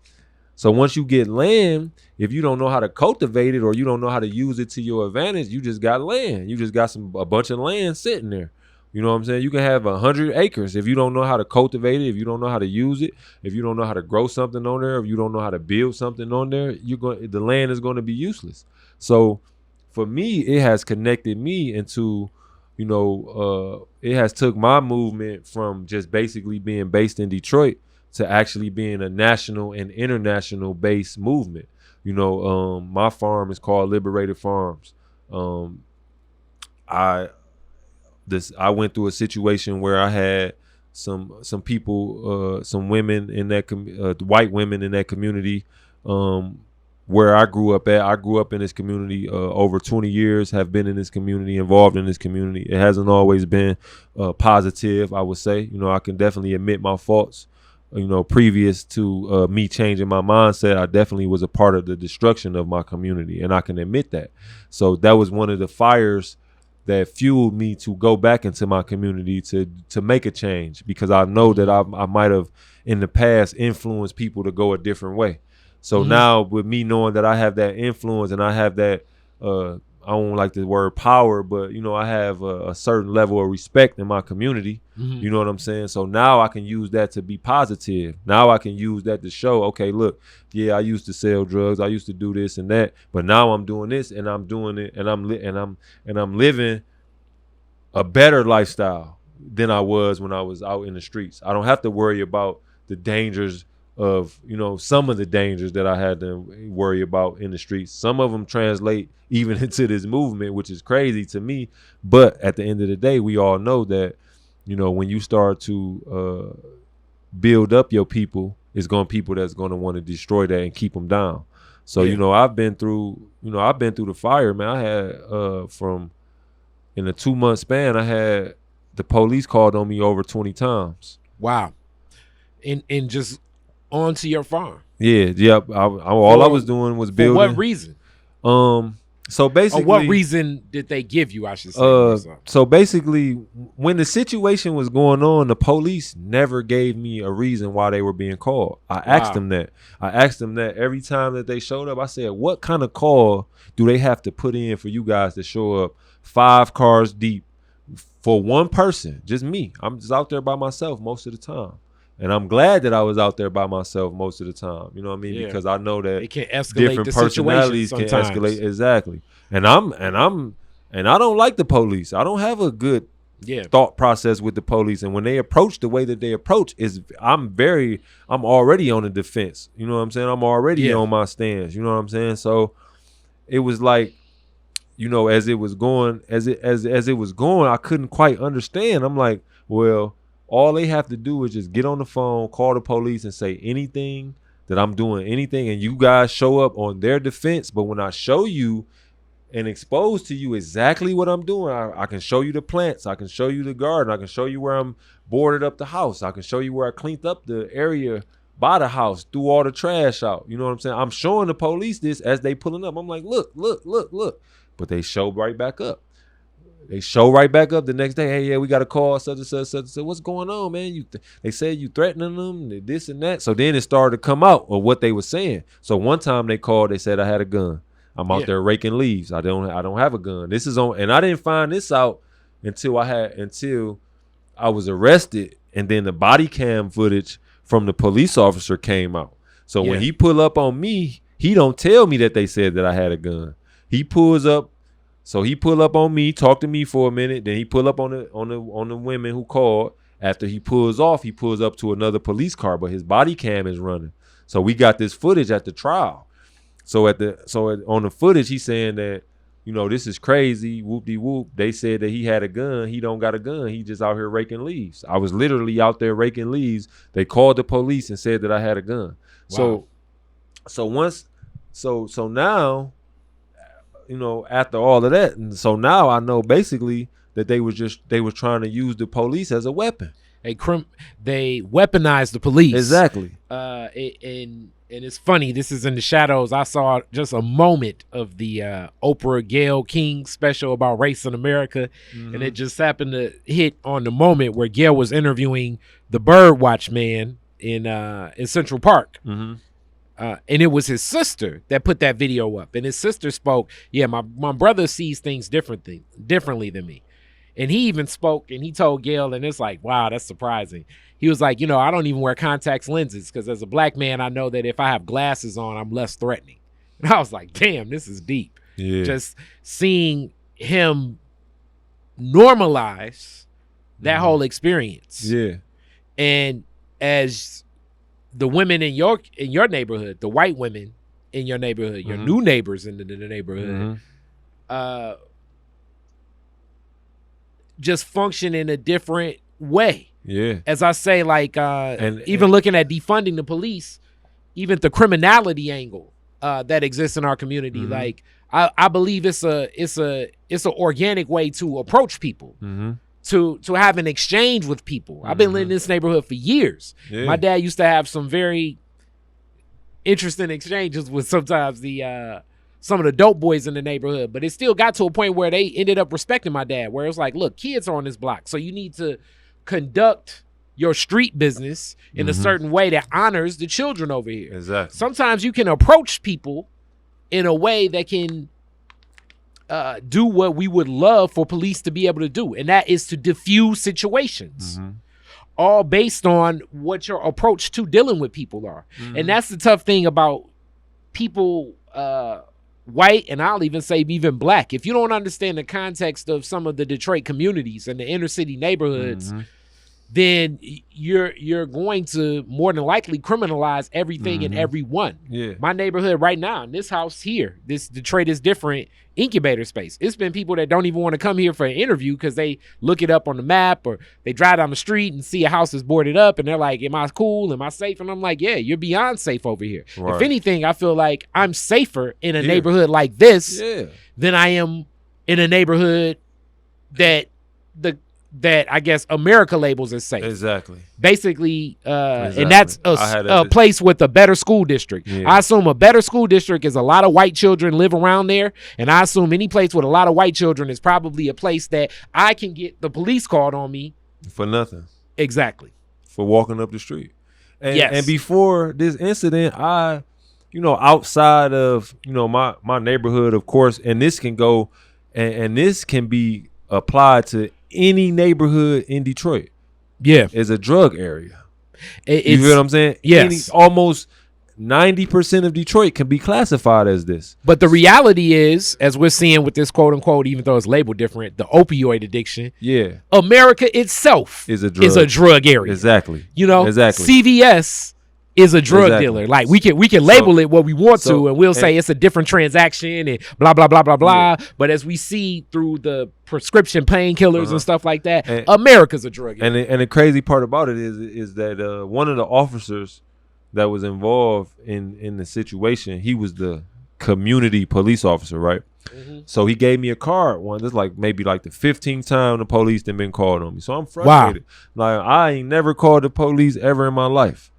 Speaker 3: So once you get land, if you don't know how to cultivate it or you don't know how to use it to your advantage, you just got land. You just got a bunch of land sitting there. You know what I'm saying? You can have 100 acres. If you don't know how to cultivate it, if you don't know how to use it, if you don't know how to grow something on there, if you don't know how to build something on there, the land is going to be useless. So for me, it has connected me into, it has took my movement from just basically being based in Detroit to actually being a national and international based movement. My farm is called Liberated Farms. I went through a situation where I had some people, some women in that white women in that community, where I grew up at. I grew up in this community over 20 years, have been in this community, involved in this community. It hasn't always been positive, I would say. I can definitely admit my faults. Previous to me changing my mindset, I definitely was a part of the destruction of my community, and I can admit that. So that was one of the fires that fueled me to go back into my community to make a change, because I know that I might have in the past influenced people to go a different way. So now with me knowing that I have that influence and I have that, I don't like the word power, but I have a certain level of respect in my community. You know what I'm saying? So now I can use that to be positive. Now I can use that to show, okay, look, yeah, I used to sell drugs, I used to do this and that, but now I'm doing this and I'm doing it, and I'm living a better lifestyle than I was when I was out in the streets. I don't have to worry about the dangers of, some of the dangers that I had to worry about in the streets. Some of them translate even into this movement, which is crazy to me. But at the end of the day, we all know that, when you start to build up your people it's going to people that's going to want to destroy that and keep them down. So,
Speaker 2: Yeah.
Speaker 3: you know, I've been through the fire, man. I had in a 2-month span, I had the police called on me over 20 times.
Speaker 2: Wow. And just onto your farm.
Speaker 3: Yeah, yep. All I was doing was building.
Speaker 2: For what reason?
Speaker 3: So basically,
Speaker 2: Or what reason did they give you, I should say?
Speaker 3: So basically, when the situation was going on, the police never gave me a reason why they were being called. I asked them that. Every time that they showed up. I said, what kind of call do they have to put in for you guys to show up 5 cars deep for one person? Just me. I'm just out there by myself most of the time. And I'm glad that I was out there by myself most of the time. You know what I mean?
Speaker 2: Yeah.
Speaker 3: Because I know that
Speaker 2: it can escalate
Speaker 3: different
Speaker 2: the
Speaker 3: personalities
Speaker 2: situation
Speaker 3: can
Speaker 2: sometimes.
Speaker 3: escalate. Exactly. And I don't like the police. I don't have a good thought process with the police. And when they approach the way that they approach, I'm already on the defense. You know what I'm saying? I'm already on my stance. You know what I'm saying? So it was like, you know, as it was going, I couldn't quite understand. I'm like, well, all they have to do is just get on the phone, call the police, and say anything that I'm doing, anything, and you guys show up on their defense. But when I show you and expose to you exactly what I'm doing, I can show you the plants, I can show you the garden, I can show you where I'm boarded up the house, I can show you where I cleaned up the area by the house, threw all the trash out. You know what I'm saying? I'm showing the police this as they pulling up. I'm like, look. But they show right back up. They show right back up the next day. Hey, yeah, we got a call. Such and such. What's going on, man? They said you threatening them, this and that. So then it started to come out of what they were saying. So one time they called. They said I had a gun. I'm out there raking leaves. I don't have a gun. This is on, and I didn't find this out until I was arrested, and then the body cam footage from the police officer came out. So when he pull up on me, he don't tell me that they said that I had a gun. He pulls up. So he pull up on me, talk to me for a minute, then he pull up on the women who called. After he pulls off, he pulls up to another police car, but his body cam is running. So we got this footage at the trial. So on the footage, he's saying that, you know, this is crazy, whoop-de-whoop. They said that he had a gun. He don't got a gun. He just out here raking leaves. I was literally out there raking leaves. They called the police and said that I had a gun.
Speaker 2: Wow.
Speaker 3: So now, you know, after all of that, and so now I know basically that they were trying to use the police as a weapon.
Speaker 2: They weaponized the police.
Speaker 3: Exactly.
Speaker 2: And it's funny. This is in the shadows. I saw just a moment of the Oprah Gayle King special about race in America, and it just happened to hit on the moment where Gayle was interviewing the Birdwatch man in Central Park. And it was his sister that put that video up, and his sister spoke. Yeah, my brother sees things differently than me, and he even spoke and he told Gayle, and it's like, wow, that's surprising. He was like, you know, I don't even wear contacts lenses because as a black man, I know that if I have glasses on, I'm less threatening. And I was like, damn, this is deep.
Speaker 3: Yeah.
Speaker 2: Just seeing him normalize that whole experience.
Speaker 3: Yeah.
Speaker 2: And as the women in your neighborhood, the white women in your neighborhood, your new neighbors in the neighborhood, just function in a different way.
Speaker 3: Yeah.
Speaker 2: As I say, like, even looking at defunding the police, even the criminality angle that exists in our community, like I believe it's an organic way to approach people. To have an exchange with people. I've been living in this neighborhood for years. Yeah. My dad used to have some very interesting exchanges with sometimes some of the dope boys in the neighborhood, but it still got to a point where they ended up respecting my dad, where it was like, look, kids are on this block, so you need to conduct your street business in a certain way that honors the children over here.
Speaker 3: Exactly.
Speaker 2: Sometimes you can approach people in a way that can do what we would love for police to be able to do, and that is to diffuse situations, all based on what your approach to dealing with people are. And that's the tough thing about people, white, and I'll even say even black. If you don't understand the context of some of the Detroit communities and the inner city neighborhoods, then you're going to more than likely criminalize everything and everyone.
Speaker 3: Yeah.
Speaker 2: My neighborhood right now, in this house here, this Detroit is different incubator space. It's been people that don't even want to come here for an interview because they look it up on the map or they drive down the street and see a house is boarded up and they're like, am I cool? Am I safe? And I'm like, yeah, you're beyond safe over here.
Speaker 3: Right.
Speaker 2: If anything, I feel like I'm safer in a neighborhood like this than I am in a neighborhood that I guess America labels as safe.
Speaker 3: Exactly.
Speaker 2: Basically, and that's a place with a better school district.
Speaker 3: Yeah.
Speaker 2: I assume a better school district is a lot of white children live around there, and I assume any place with a lot of white children is probably a place that I can get the police called on me.
Speaker 3: For nothing.
Speaker 2: Exactly.
Speaker 3: For walking up the street. And,
Speaker 2: yes.
Speaker 3: And before this incident, I, outside of, my neighborhood, of course, and this can go, and this can be applied to any neighborhood in Detroit.
Speaker 2: Yeah.
Speaker 3: Is a drug area. You feel what I'm saying?
Speaker 2: Yes.
Speaker 3: Almost 90% of Detroit can be classified as this.
Speaker 2: But the reality is, as we're seeing with this quote unquote, even though it's labeled different, the opioid addiction.
Speaker 3: Yeah.
Speaker 2: America itself is a drug area.
Speaker 3: Exactly.
Speaker 2: Exactly. CVS is a drug dealer. Like we can label it what we want to, and we'll say it's a different transaction and blah blah blah blah blah. Yeah. But as we see through the prescription painkillers and stuff like that, America's a drug dealer.
Speaker 3: And the crazy part about it is that one of the officers that was involved in the situation, he was the community police officer, right? Mm-hmm. So he gave me a card one. This is maybe the 15th time the police done been called on me. So I'm frustrated. Wow. I ain't never called the police ever in my life.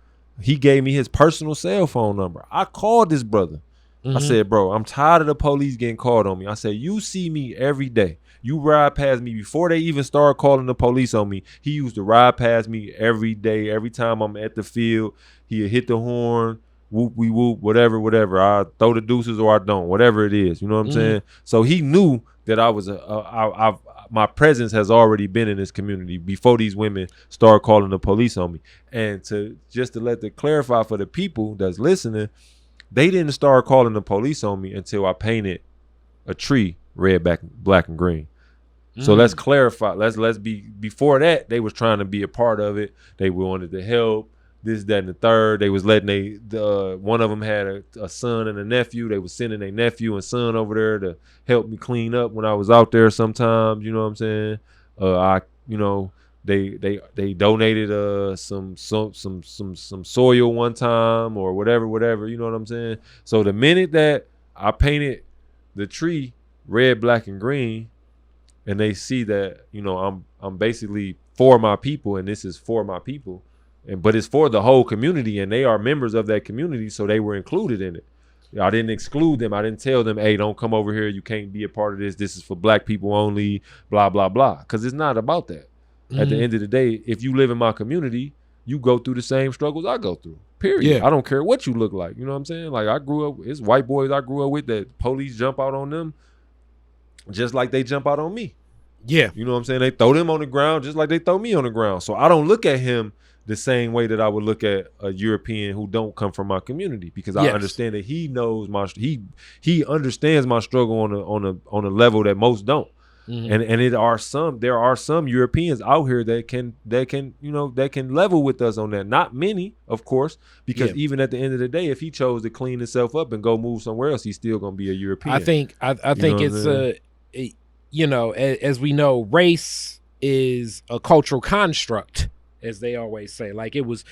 Speaker 3: He gave me his personal cell phone number. I called this brother. Mm-hmm. I said, bro, I'm tired of the police getting called on me. I said, you see me every day. You ride past me before they even start calling the police on me. He used to ride past me every day. Every time I'm at the field, he'd hit the horn, whoop, we whoop, whatever. I throw the deuces or I don't, whatever it is. You know what I'm saying? So he knew that I was my presence has already been in this community before these women start calling the police on me. And to clarify for the people that's listening, they didn't start calling the police on me until I painted a tree red, black, and green. So let's clarify. Let's be before that. They was trying to be a part of it. They wanted to help. This, that, and the third. They was letting one of them had a son and a nephew. They was sending their nephew and son over there to help me clean up when I was out there sometimes. You know what I'm saying? They donated some soil one time or whatever. You know what I'm saying? So the minute that I painted the tree red, black, and green, and they see that I'm basically for my people, and this is for my people. But it's for the whole community, and they are members of that community, so they were included in it. I didn't exclude them. I didn't tell them, hey, don't come over here. You can't be a part of this. This is for black people only, blah, blah, blah. Because it's not about that. Mm-hmm. At the end of the day, if you live in my community, you go through the same struggles I go through, period. Yeah. I don't care what you look like. You know what I'm saying? I grew up, it's white boys I grew up with that police jump out on them just like they jump out on me.
Speaker 2: Yeah.
Speaker 3: You know what I'm saying? They throw them on the ground just like they throw me on the ground. So I don't look at him the same way that I would look at a European who don't come from my community, because I understand that he knows he understands my struggle on a level that most don't. Mm-hmm. And there are some Europeans out here that can level with us on that. Not many, of course, because even at the end of the day, if he chose to clean himself up and go move somewhere else, he's still gonna be a European.
Speaker 2: I think it's as we know, race is a cultural construct, as they always say. Like it was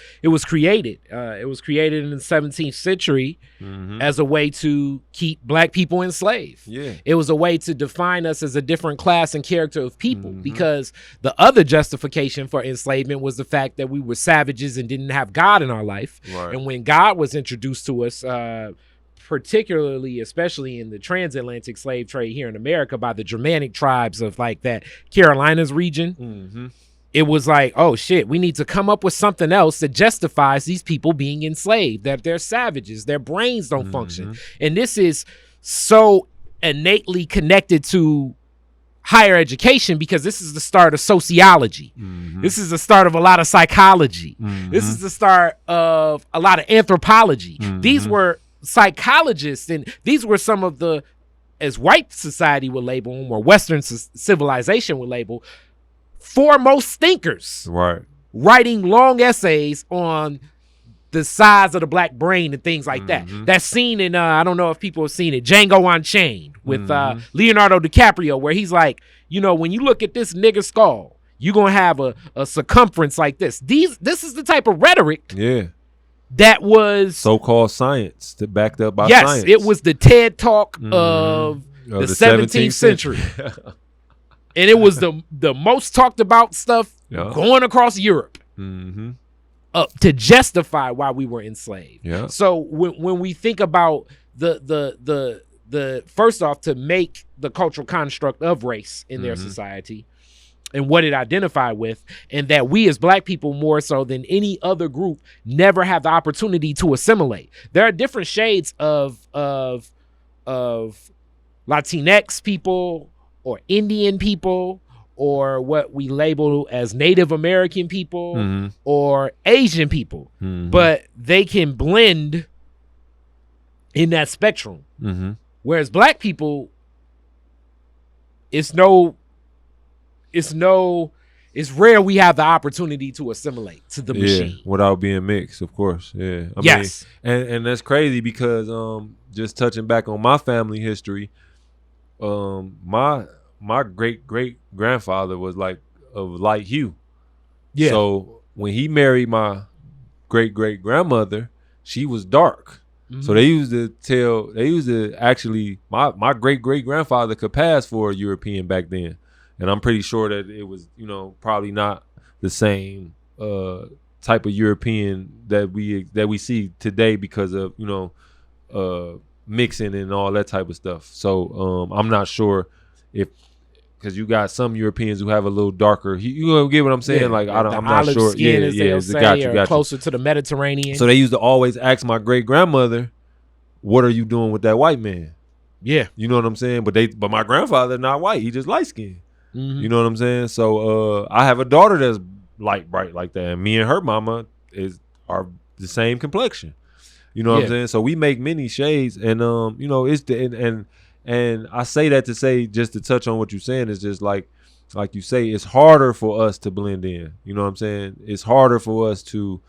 Speaker 2: created. It was created in the 17th century as a way to keep black people enslaved.
Speaker 3: Yeah.
Speaker 2: It was a way to define us as a different class and character of people, because the other justification for enslavement was the fact that we were savages and didn't have God in our life.
Speaker 3: Right.
Speaker 2: And when God was introduced to us, especially in the transatlantic slave trade here in America by the Germanic tribes of that Carolinas region, it was like, oh shit, we need to come up with something else that justifies these people being enslaved, that they're savages, their brains don't function. And this is so innately connected to higher education, because this is the start of sociology. This is the start of a lot of psychology. This is the start of a lot of anthropology. These were psychologists, and these were some of the, as white society would label them, or Western civilization would label, foremost thinkers.
Speaker 3: Right.
Speaker 2: writing long essays on the size of the black brain and things like that. That's seen in, I don't know if people have seen it, Django Unchained with Leonardo DiCaprio, where he's like, you know, when you look at this nigger skull, you're going to have a circumference like this. This is the type of rhetoric that was
Speaker 3: so-called science that backed up by
Speaker 2: yes,
Speaker 3: science.
Speaker 2: it was the TED Talk of the 17th century. And it was the most talked about stuff going across Europe to justify why we were enslaved. So when we think about the first off, to make the cultural construct of race in their society and what it identified with, and that we as black people more so than any other group never have the opportunity to assimilate. There are different shades of Latinx people or Indian people or what we label as Native American people or Asian people, but they can blend in that spectrum. Whereas black people, it's rare we have the opportunity to assimilate to the machine
Speaker 3: without being mixed, of course. I mean, and that's crazy because just touching back on my family history, my great grandfather was like of light hue. So when he married my great grandmother, she was dark. So they used to actually, my great grandfather could pass for a European back then. And I'm pretty sure that it was, you know, probably not the same type of European that we see today because of, you know, mixing and all that type of stuff. So I'm not sure if, because you got some Europeans who have a little darker, you get what I'm saying? Like I'm not sure.
Speaker 2: Skin, got you. Closer to the Mediterranean.
Speaker 3: So they used to always ask my great grandmother, "What are you doing with that white man?"
Speaker 2: Yeah,
Speaker 3: you know what I'm saying. But my grandfather not white; he just light skinned. You know what I'm saying? So I have a daughter that's light bright like that, and me and her mama are the same complexion. You know what I'm saying? So we make many shades, and you know, it's and I say that to say, just to touch on what you're saying, is just like you say, it's harder for us to blend in. You know what I'm saying? It's harder for us to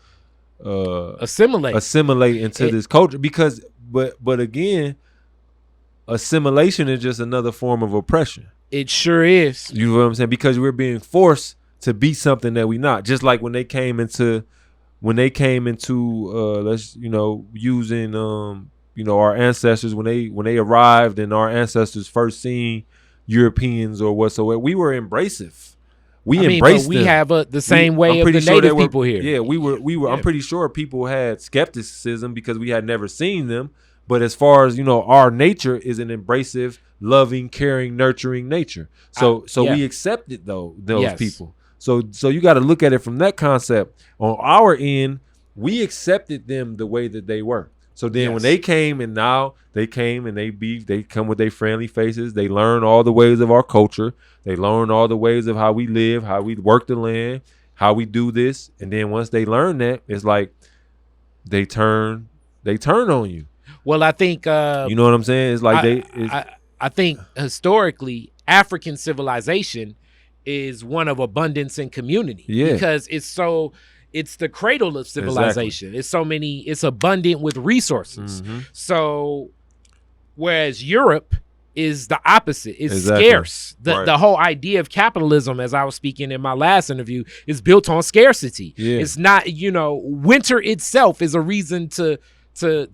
Speaker 3: assimilate into this culture because, but again, assimilation is just another form of oppression.
Speaker 2: It sure is.
Speaker 3: You know what I'm saying? Because we're being forced to be something that we're not. Just like when they came into let's, you know, using you know, our ancestors when they arrived and our ancestors first seen Europeans or whatsoever, we were embracive. We embraced them.
Speaker 2: We have the same way of the native people here.
Speaker 3: Yeah, we were. Yeah. I'm pretty sure people had skepticism because we had never seen them. But as far as, you know, our nature is an embracive, loving, caring, nurturing nature. So we accepted those people. So you got to look at it from that concept. On our end, we accepted them the way that they were. So then when they came and they come with their friendly faces. They learn all the ways of our culture. They learn all the ways of how we live, how we work the land, how we do this. And then once they learn that, it's like they turn on you.
Speaker 2: Well, I think
Speaker 3: you know what I'm saying? It's like
Speaker 2: I think historically African civilization is one of abundance and community because it's the cradle of civilization. Exactly. It's abundant with resources. So whereas Europe is the opposite. It's scarce. The whole idea of capitalism, as I was speaking in my last interview, is built on scarcity. It's not, you know, winter itself is a reason to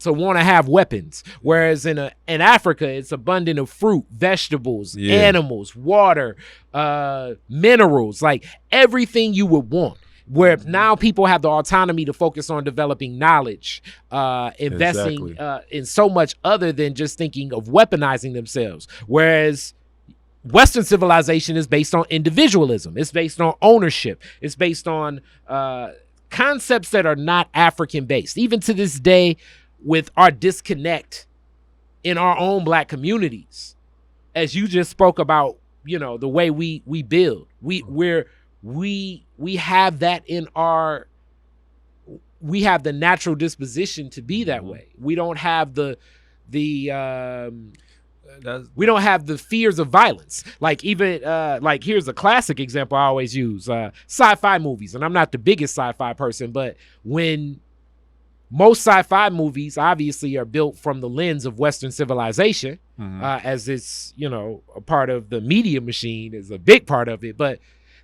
Speaker 2: want to have weapons, whereas in Africa it's abundant of fruit, vegetables, animals, water, minerals, like everything you would want. Where now people have the autonomy to focus on developing knowledge, investing in so much other than just thinking of weaponizing themselves. Whereas Western civilization is based on individualism. It's based on ownership. It's based on concepts that are not African based. Even to this day, with our disconnect in our own black communities, as you just spoke about, you know, the way we build, we have that in we have the natural disposition to be that way. We don't have the We don't have the fears of violence. Like even like here's a classic example I always use: sci-fi movies. And I'm not the biggest sci-fi person, but when most sci-fi movies obviously are built from the lens of Western civilization, as it's, you know, a part of the media machine, is a big part of it. But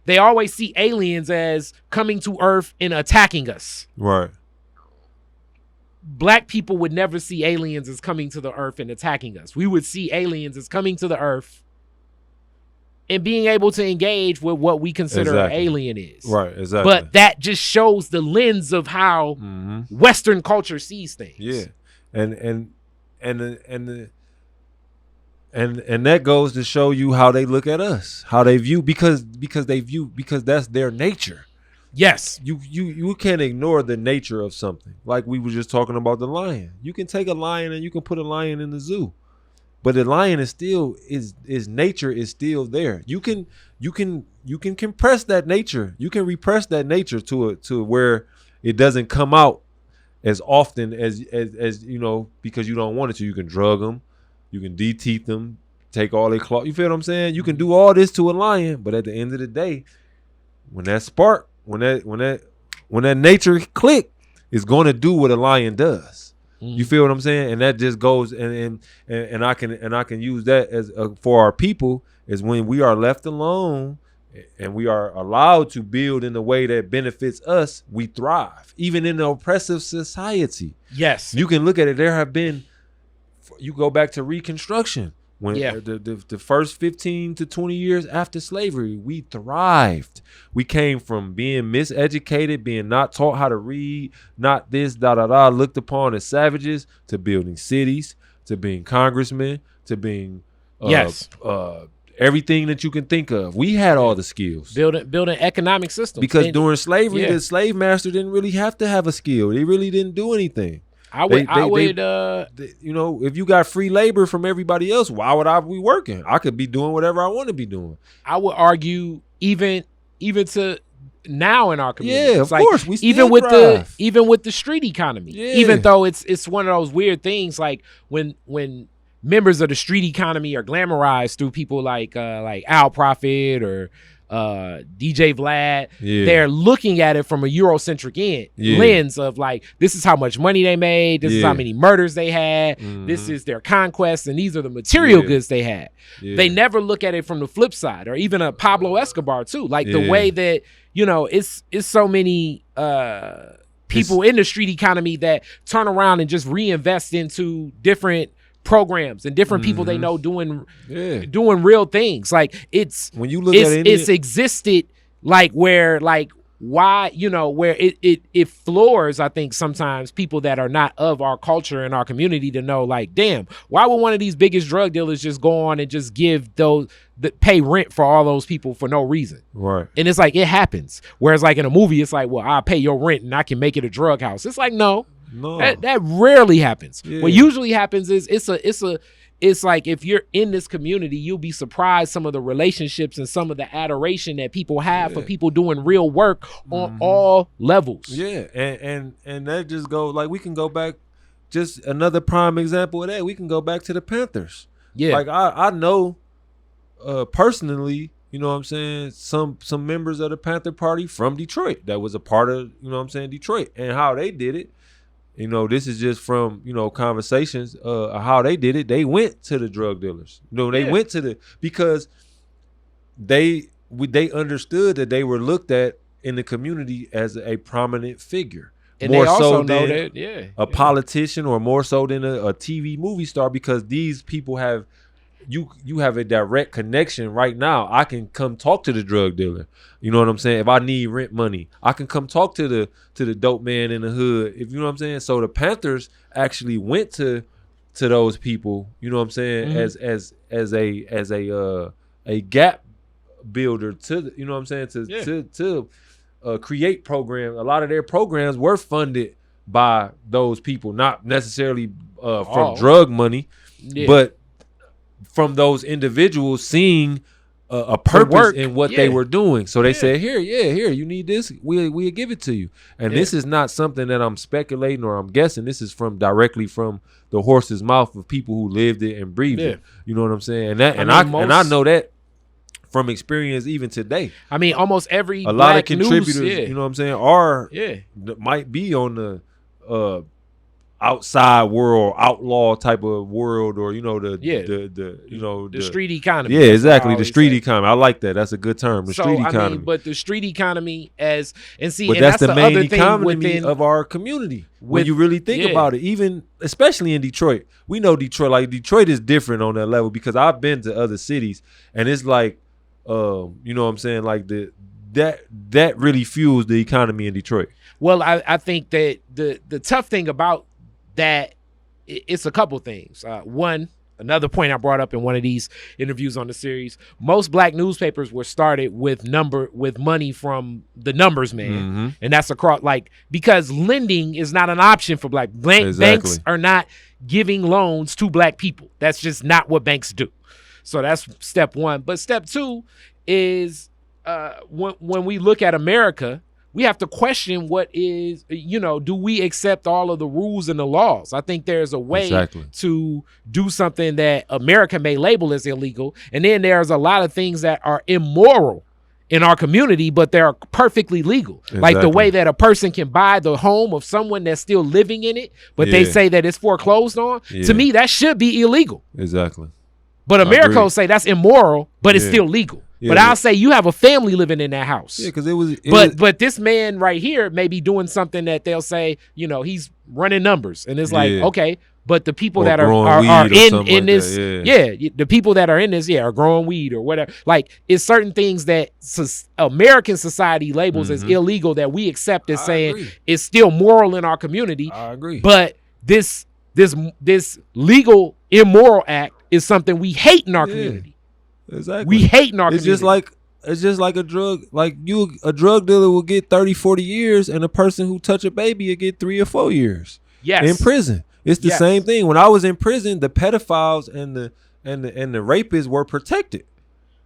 Speaker 2: they always see aliens as coming to Earth and attacking us.
Speaker 3: Right.
Speaker 2: Black people would never see aliens as coming to the Earth and attacking us. We would see aliens as coming to the Earth and being able to engage with what we consider an alien is.
Speaker 3: Right, exactly.
Speaker 2: But that just shows the lens of how Western culture sees things.
Speaker 3: Yeah. And that goes to show you how they look at us, how they view, because that's their nature.
Speaker 2: Yes.
Speaker 3: You can't ignore the nature of something. Like we were just talking about the lion. You can take a lion and you can put a lion in the zoo. But the lion is still his nature is still there. You can compress that nature. You can repress that nature to where it doesn't come out as often as you know, because you don't want it to. You can drug them, you can de-teeth them, take all their claws. You feel what I'm saying? You can do all this to a lion, but at the end of the day, when that spark, when that nature click, is going to do what a lion does. You feel what I'm saying? And that just goes and I can use that as for our people, is when we are left alone and we are allowed to build in a way that benefits us, we thrive, even in an oppressive society.
Speaker 2: Yes.
Speaker 3: You can look at it. There have been, you go back to Reconstruction, when the first 15 to 20 years after slavery, we thrived. We came from being miseducated, being not taught how to read, not this, looked upon as savages, to building cities, to being congressmen, to being everything that you can think of. We had all the skills.
Speaker 2: Building economic systems.
Speaker 3: Because during slavery, the slave master didn't really have to have a skill. He really didn't do anything.
Speaker 2: I would,
Speaker 3: you know, if you got free labor from everybody else, why would I be working? I could be doing whatever I want to be doing.
Speaker 2: I would argue even to now in our community.
Speaker 3: Yeah, of course. We still
Speaker 2: even with
Speaker 3: thrive.
Speaker 2: even with the street economy. Yeah. Even though it's one of those weird things, like when members of the street economy are glamorized through people like Al Prophet or DJ Vlad, they're looking at it from a Eurocentric lens of like, this is how much money they made, this is how many murders they had, this is their conquest, and these are the material goods they had. They never look at it from the flip side, or even a Pablo Escobar too, like the way that, you know, it's so many people in the street economy that turn around and just reinvest into different programs and different people they know doing real things. Like it's, when you look at it's existed, like where, like, why, you know, where it floors, I think, sometimes people that are not of our culture and our community to know, like, damn, why would one of these biggest drug dealers just go on and just give those that pay rent for all those people for no reason? Right. And it's like, it happens. Whereas like in a movie, it's like, well, I'll pay your rent and I can make it a drug house. It's like, no. That rarely happens. What usually happens is it's like, if you're in this community, you'll be surprised some of the relationships and some of the adoration that people have for people doing real work on all levels. Yeah, and that just goes, like, we can go back, just another prime example of that. We can go back to the Panthers. Yeah, like I know personally, you know what I'm saying, some members of the Panther Party from Detroit that was a part of, you know what I'm saying, Detroit, and how they did it. You know, this is just from, you know, conversations how they did it. They went to the drug dealers. You know, they went to because they understood that they were looked at in the community as a prominent figure. And more they also so know than that, a politician, or more so than a TV movie star, because these people have, you have a direct connection right now. I can come talk to the drug dealer. You know what I'm saying? If I need rent money, I can come talk to the dope man in the hood. If you know what I'm saying? So the Panthers actually went to those people, you know what I'm saying, as a gap builder to the, you know what I'm saying, to create programs. A lot of their programs were funded by those people, not necessarily from drug money, but from those individuals seeing
Speaker 3: a purpose
Speaker 2: work.
Speaker 3: in what they were doing. So they said, here, you need this. We'll give it to you. And this is not something that I'm speculating or I'm guessing. This is directly from the horse's mouth of people who lived it and breathed it. You know what I'm saying? And I know that from experience even today.
Speaker 2: I mean, almost every
Speaker 3: a lot of contributors,
Speaker 2: news,
Speaker 3: you know what I'm saying, might be on the outside world, outlaw type of world, or the
Speaker 2: street economy.
Speaker 3: Yeah, exactly. The street economy. I like that. That's a good term. The street economy.
Speaker 2: But the street economy but
Speaker 3: that's the main economy of our community. When you really think about it, even especially in Detroit, we know Detroit. Like Detroit is different on that level because I've been to other cities and it's like, you know what I'm saying, like that really fuels the economy in Detroit.
Speaker 2: Well, I think that the tough thing about that, it's a couple things. One, another point I brought up in one of these interviews on the series, most black newspapers were started with money from the numbers man. And that's across, because lending is not an option for black banks are not giving loans to black people. That's just not what banks do. So that's step one. But step two is when we look at America, we have to question what is, do we accept all of the rules and the laws? I think there's a way to do something that America may label as illegal. And then there's a lot of things that are immoral in our community, but they're perfectly legal. Like the way that a person can buy the home of someone that's still living in it, but they say that it's foreclosed on. To me, that should be illegal.
Speaker 3: Exactly.
Speaker 2: But America will say that's immoral, but it's still legal. But I'll say you have a family living in that house.
Speaker 3: Yeah, because
Speaker 2: but this man right here may be doing something that they'll say, he's running numbers, and it's like, okay, but the people that are in this, the people that are in this, are growing weed or whatever. Like, it's certain things that American society labels as illegal that we accept as saying it's still moral in our community.
Speaker 3: I agree.
Speaker 2: But this legal immoral act is something we hate in our community.
Speaker 3: Exactly.
Speaker 2: We hate in our community.
Speaker 3: It's just like a drug. Like a drug dealer will get 30, 40 years, and a person who touch a baby will get 3 or 4 years. In prison. It's the same thing. When I was in prison, the pedophiles and the rapists were protected.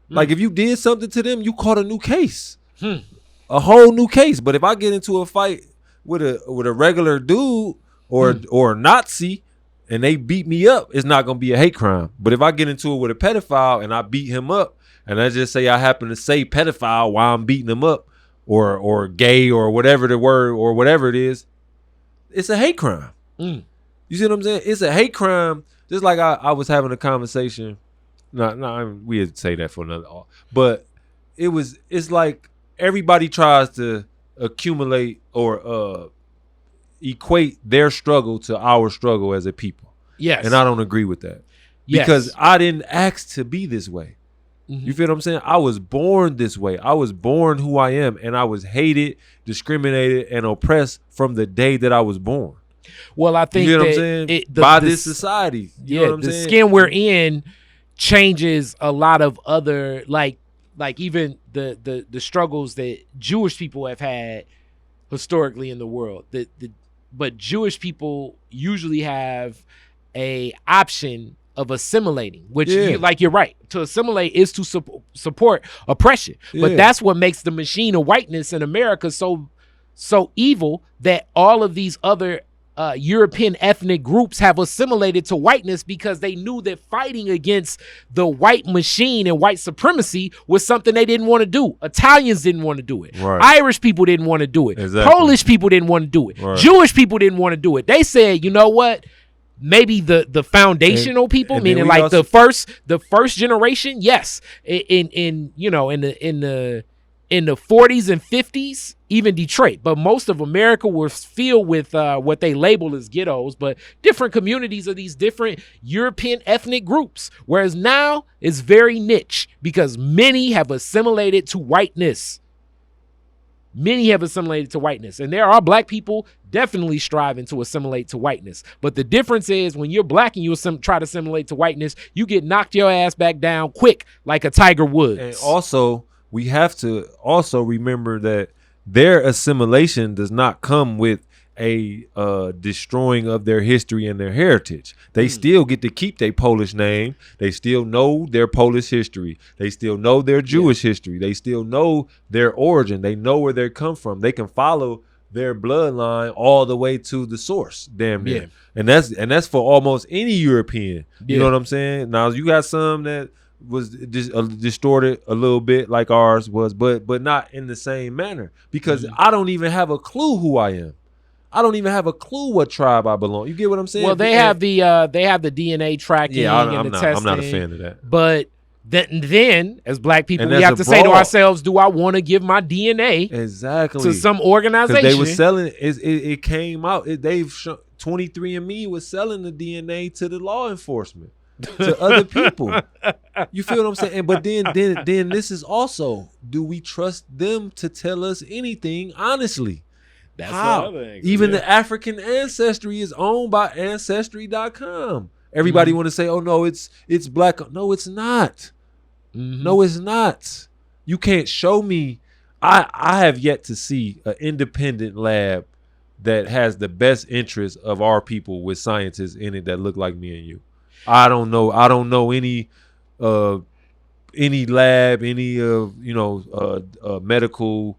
Speaker 3: Like if you did something to them, you caught a new case, a whole new case. But if I get into a fight with a regular dude or a Nazi, and they beat me up, it's not going to be a hate crime. But if I get into it with a pedophile and I beat him up, and I just say I happen to say pedophile while I'm beating him up, or gay or whatever the word or whatever it is, it's a hate crime. You see what I'm saying? It's a hate crime. Just like I was having a conversation. No, we had to say that for another. But it's like everybody tries to accumulate or equate their struggle to our struggle as a people. Yes. And I don't agree with that. Because I didn't ask to be this way. You feel what I'm saying? I was born this way. I was born who I am, and I was hated, discriminated, and oppressed from the day that I was born.
Speaker 2: Well, I think
Speaker 3: you know what I'm saying? By this society. You know what I'm saying?
Speaker 2: The skin we're in changes a lot of other like even the struggles that Jewish people have had historically in the world. But Jewish people usually have a option of assimilating, which you're right. To assimilate is to support oppression. But that's what makes the machine of whiteness in America so evil, that all of these other European ethnic groups have assimilated to whiteness because they knew that fighting against the white machine and white supremacy was something they didn't want to do. Italians didn't want to do it.
Speaker 3: Right.
Speaker 2: Irish people didn't want to do it.
Speaker 3: Exactly.
Speaker 2: Polish people didn't want to do it.
Speaker 3: Right.
Speaker 2: Jewish people didn't want to do it. They said, you know what? Maybe the foundational people, meaning like the first generation, yes. In the 40s and 50s, even Detroit, but most of America was filled with what they label as ghettos, but different communities of these different European ethnic groups. Whereas now it's very niche because many have assimilated to whiteness. Many have assimilated to whiteness, and there are black people definitely striving to assimilate to whiteness. But the difference is when you're black and you try to assimilate to whiteness, you get knocked your ass back down quick like a Tiger Woods.
Speaker 3: And also, we have to also remember that their assimilation does not come with a destroying of their history and their heritage. They still get to keep their Polish name. They still know their Polish history. They still know their Jewish history. They still know their origin. They know where they come from. They can follow their bloodline all the way to the source, damn near. And that's for almost any European. You know what I'm saying? Now you got some that was distorted a little bit like ours was, but not in the same manner, because I don't even have a clue who I am. I don't even have a clue what tribe I belong. You get what I'm saying?
Speaker 2: Well, they have the DNA tracking and the testing.
Speaker 3: I'm not a fan of that.
Speaker 2: But then as black people, we have to say to ourselves, do I want to give my DNA to some organization?
Speaker 3: Because they were selling it came out. They've 23andMe was selling the DNA to the law enforcement, to other people. You feel what I'm saying? But then this is also, do we trust them to tell us anything honestly?
Speaker 2: That's
Speaker 3: how? Even the African ancestry is owned by Ancestry.com. Everybody want to say, oh no, it's black. No, it's not. No, it's not. You can't show me. I have yet to see an independent lab that has the best interest of our people with scientists in it that look like me and you. I don't know any lab, any medical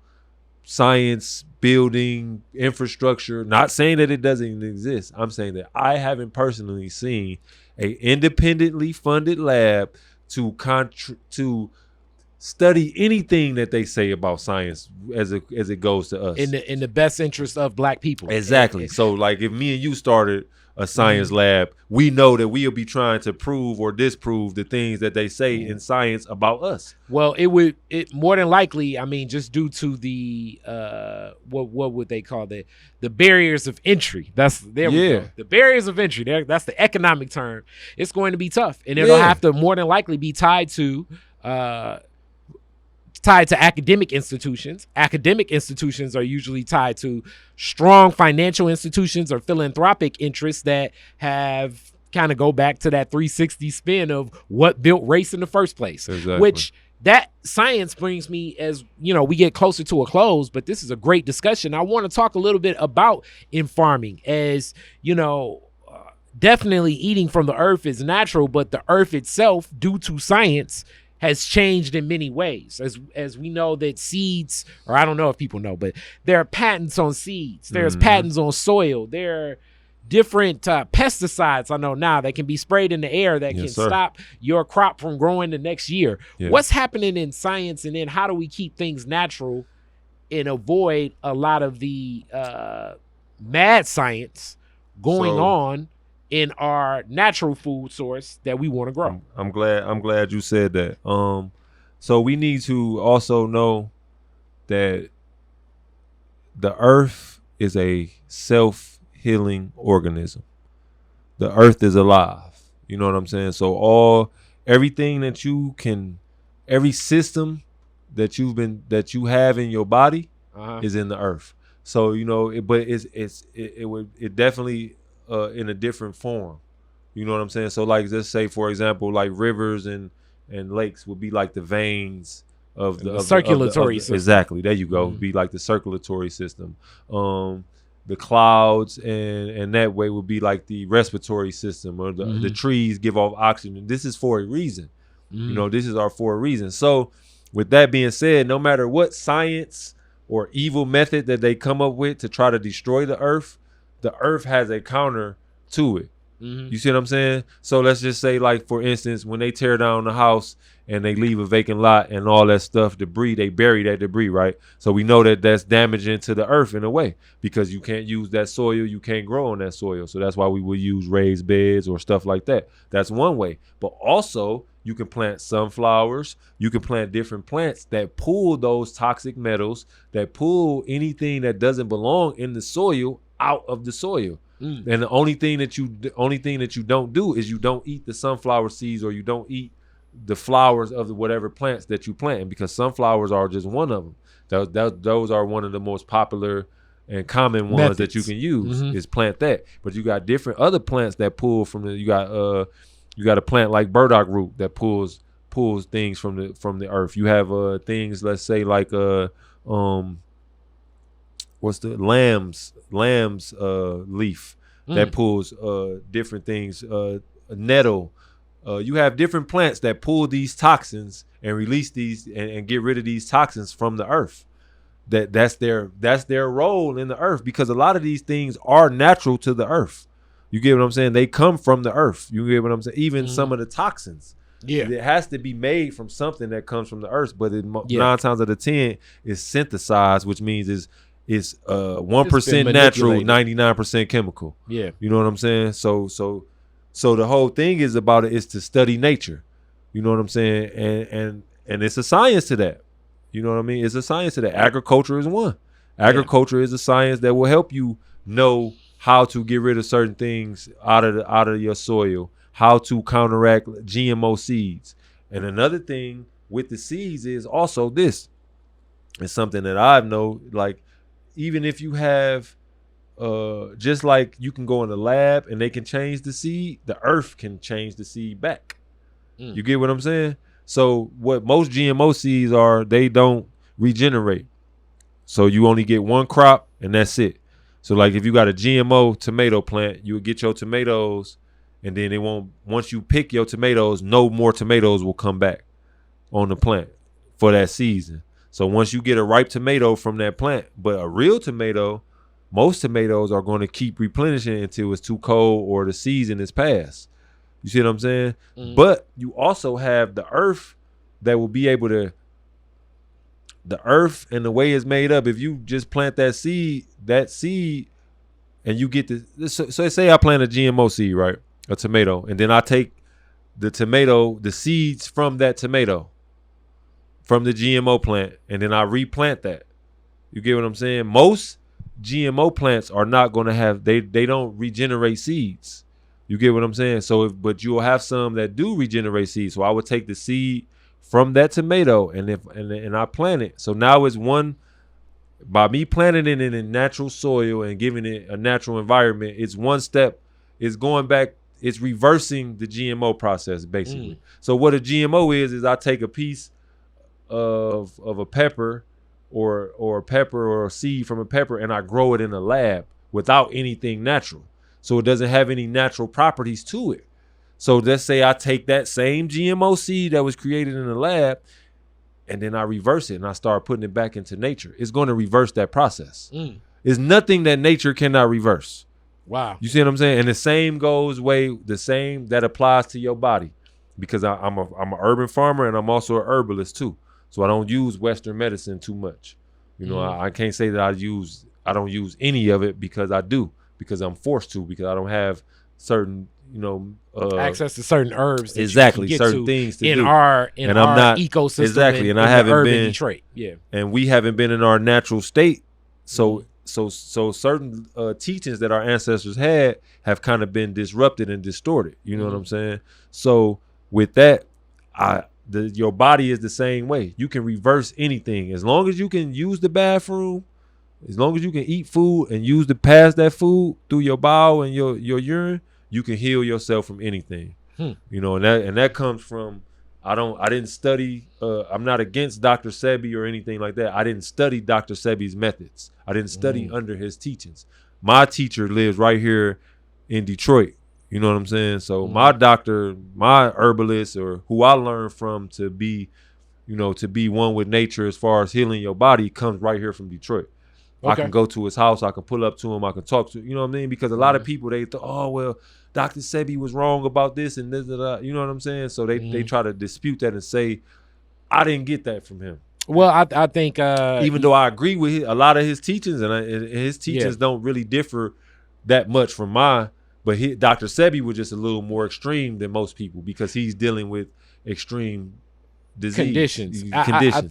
Speaker 3: science building infrastructure. Not saying that it doesn't exist. I'm saying that I haven't personally seen a independently funded lab to study anything that they say about science as it goes to us
Speaker 2: in the best interest of black people.
Speaker 3: Exactly. So like if me and you started a science lab, we know that we'll be trying to prove or disprove the things that they say in science about us.
Speaker 2: Well, it more than likely, I mean, just due to the what would they call the barriers of entry. We go. The barriers of entry. That's the economic term. It's going to be tough, and it'll have to more than likely be tied to academic institutions. Academic institutions are usually tied to strong financial institutions or philanthropic interests that have kind of go back to that 360 spin of what built race in the first place.
Speaker 3: Exactly.
Speaker 2: Which that science brings me, as you know, we get closer to a close, but this is a great discussion. I want to talk a little bit about in farming, as you know, definitely eating from the earth is natural, but the earth itself, due to science, has changed in many ways. As we know that seeds, or I don't know if people know, but there are patents on seeds. There's patents on soil. There are different pesticides I know now that can be sprayed in the air that can stop your crop from growing the next year. What's happening in science, and then how do we keep things natural and avoid a lot of the mad science going on in our natural food source that we want to grow?
Speaker 3: I'm glad you said that. So we need to also know that the earth is a self-healing organism. The earth is alive. You know what I'm saying? So everything that every system that you have in your body is in the earth. So you know, it definitely in a different form. You know what I'm saying? So like, let's say for example, like rivers and lakes would be like the veins of the
Speaker 2: circulatory system.
Speaker 3: Exactly. There you go. Be like the circulatory system. The clouds and that way would be like the respiratory system, or the trees give off oxygen. This is for a reason. You know, this is for a reason. So with that being said, no matter what science or evil method that they come up with to try to destroy the earth has a counter to it. You see what I'm saying? So let's just say, like, for instance, when they tear down the house and they leave a vacant lot and all that stuff, debris, they bury that debris, right? So we know that that's damaging to the earth in a way, because you can't use that soil, you can't grow on that soil. So that's why we would use raised beds or stuff like that. That's one way. But also, you can plant sunflowers. You can plant different plants that pull those toxic metals, that pull anything that doesn't belong in the soil out of the soil. And the only thing that you don't do is you don't eat the sunflower seeds, or you don't eat the flowers of the whatever plants that you plant, because sunflowers are just one of them. Those are one of the most popular and common ones that you can use is plant that. But you got different other plants that pull from you got a plant like burdock root that pulls things from the earth. You have things, let's say like what's the lamb's leaf that pulls different things, nettle. You have different plants that pull these toxins and release these and get rid of these toxins from the earth. That's their role in the earth, because a lot of these things are natural to the earth. You get what I'm saying? They come from the earth. You get what I'm saying? Even some of the toxins. Yeah. It has to be made from something that comes from the earth, but 9 times out of 10 is synthesized, which means it's 1% natural, 99% chemical. Yeah. You know what I'm saying? So the whole thing is to study nature. You know what I'm saying? And it's a science to that. You know what I mean? It's a science to that. Agriculture is one. Agriculture is a science that will help you know how to get rid of certain things out of your soil, how to counteract GMO seeds. And another thing with the seeds is also this. It's something that I know, like, even if you have, just like you can go in the lab and they can change the seed, the earth can change the seed back. You get what I'm saying? So what most GMO seeds are, they don't regenerate. So you only get one crop and that's it. So like if you got a GMO tomato plant, you would get your tomatoes, and then once you pick your tomatoes, no more tomatoes will come back on the plant for that season. So once you get a ripe tomato from that plant, but a real tomato, most tomatoes are going to keep replenishing until it's too cold or the season is past. You see what I'm saying? But you also have the earth that will be able to, the earth and the way it's made up. If you just plant that seed, and you get so say I plant a GMO seed, right? A tomato, and then I take the seeds from that tomato, from the GMO plant, and then I replant that. You get what I'm saying? Most GMO plants are not going to have, they don't regenerate seeds. You get what I'm saying? So, but you'll have some that do regenerate seeds. So I would take the seed from that tomato and I plant it. So now it's one, by me planting it in a natural soil and giving it a natural environment, it's one step. It's going back. It's reversing the GMO process, basically. So what a GMO is I take a piece of a pepper or a pepper or a seed from a pepper, and I grow it in a lab without anything natural. So it doesn't have any natural properties to it. So let's say I take that same GMO seed that was created in the lab, and then I reverse it and I start putting it back into nature. It's going to reverse that process. It's nothing that nature cannot reverse. Wow. You see what I'm saying? And the same that applies to your body, because I'm an urban farmer and I'm also an herbalist too. So I don't use Western medicine too much. You know, I can't say that I don't use any of it, because I do, because I'm forced to, because I don't have certain, access to certain herbs. That exactly. You can get certain things to do. In our ecosystem. Exactly. And I haven't been, Detroit. Yeah. And we haven't been in our natural state. So certain teachings that our ancestors had have kind of been disrupted and distorted. You know what I'm saying? So with that, your body is the same way. You can reverse anything as long as you can use the bathroom, as long as you can eat food and pass that food through your bowel and your urine. You can heal yourself from anything. And that comes from, I didn't study. I'm not against Dr. Sebi or anything like that. I didn't study Dr. Sebi's methods. I didn't study under his teachings. My teacher lives right here in Detroit. You know what I'm saying? So my doctor, my herbalist, or who I learned from to be one with nature as far as healing your body, comes right here from Detroit. Okay. I can go to his house. I can pull up to him. I can talk to, you know what I mean? Because a lot of people, they thought, oh, well, Dr. Sebi was wrong about this and this and that. You know what I'm saying? So they try to dispute that and say, I didn't get that from him. Well, I think even though I agree with a lot of his teachings, and his teachings don't really differ that much from mine, but Dr. Sebi was just a little more extreme than most people, because he's dealing with extreme disease conditions. I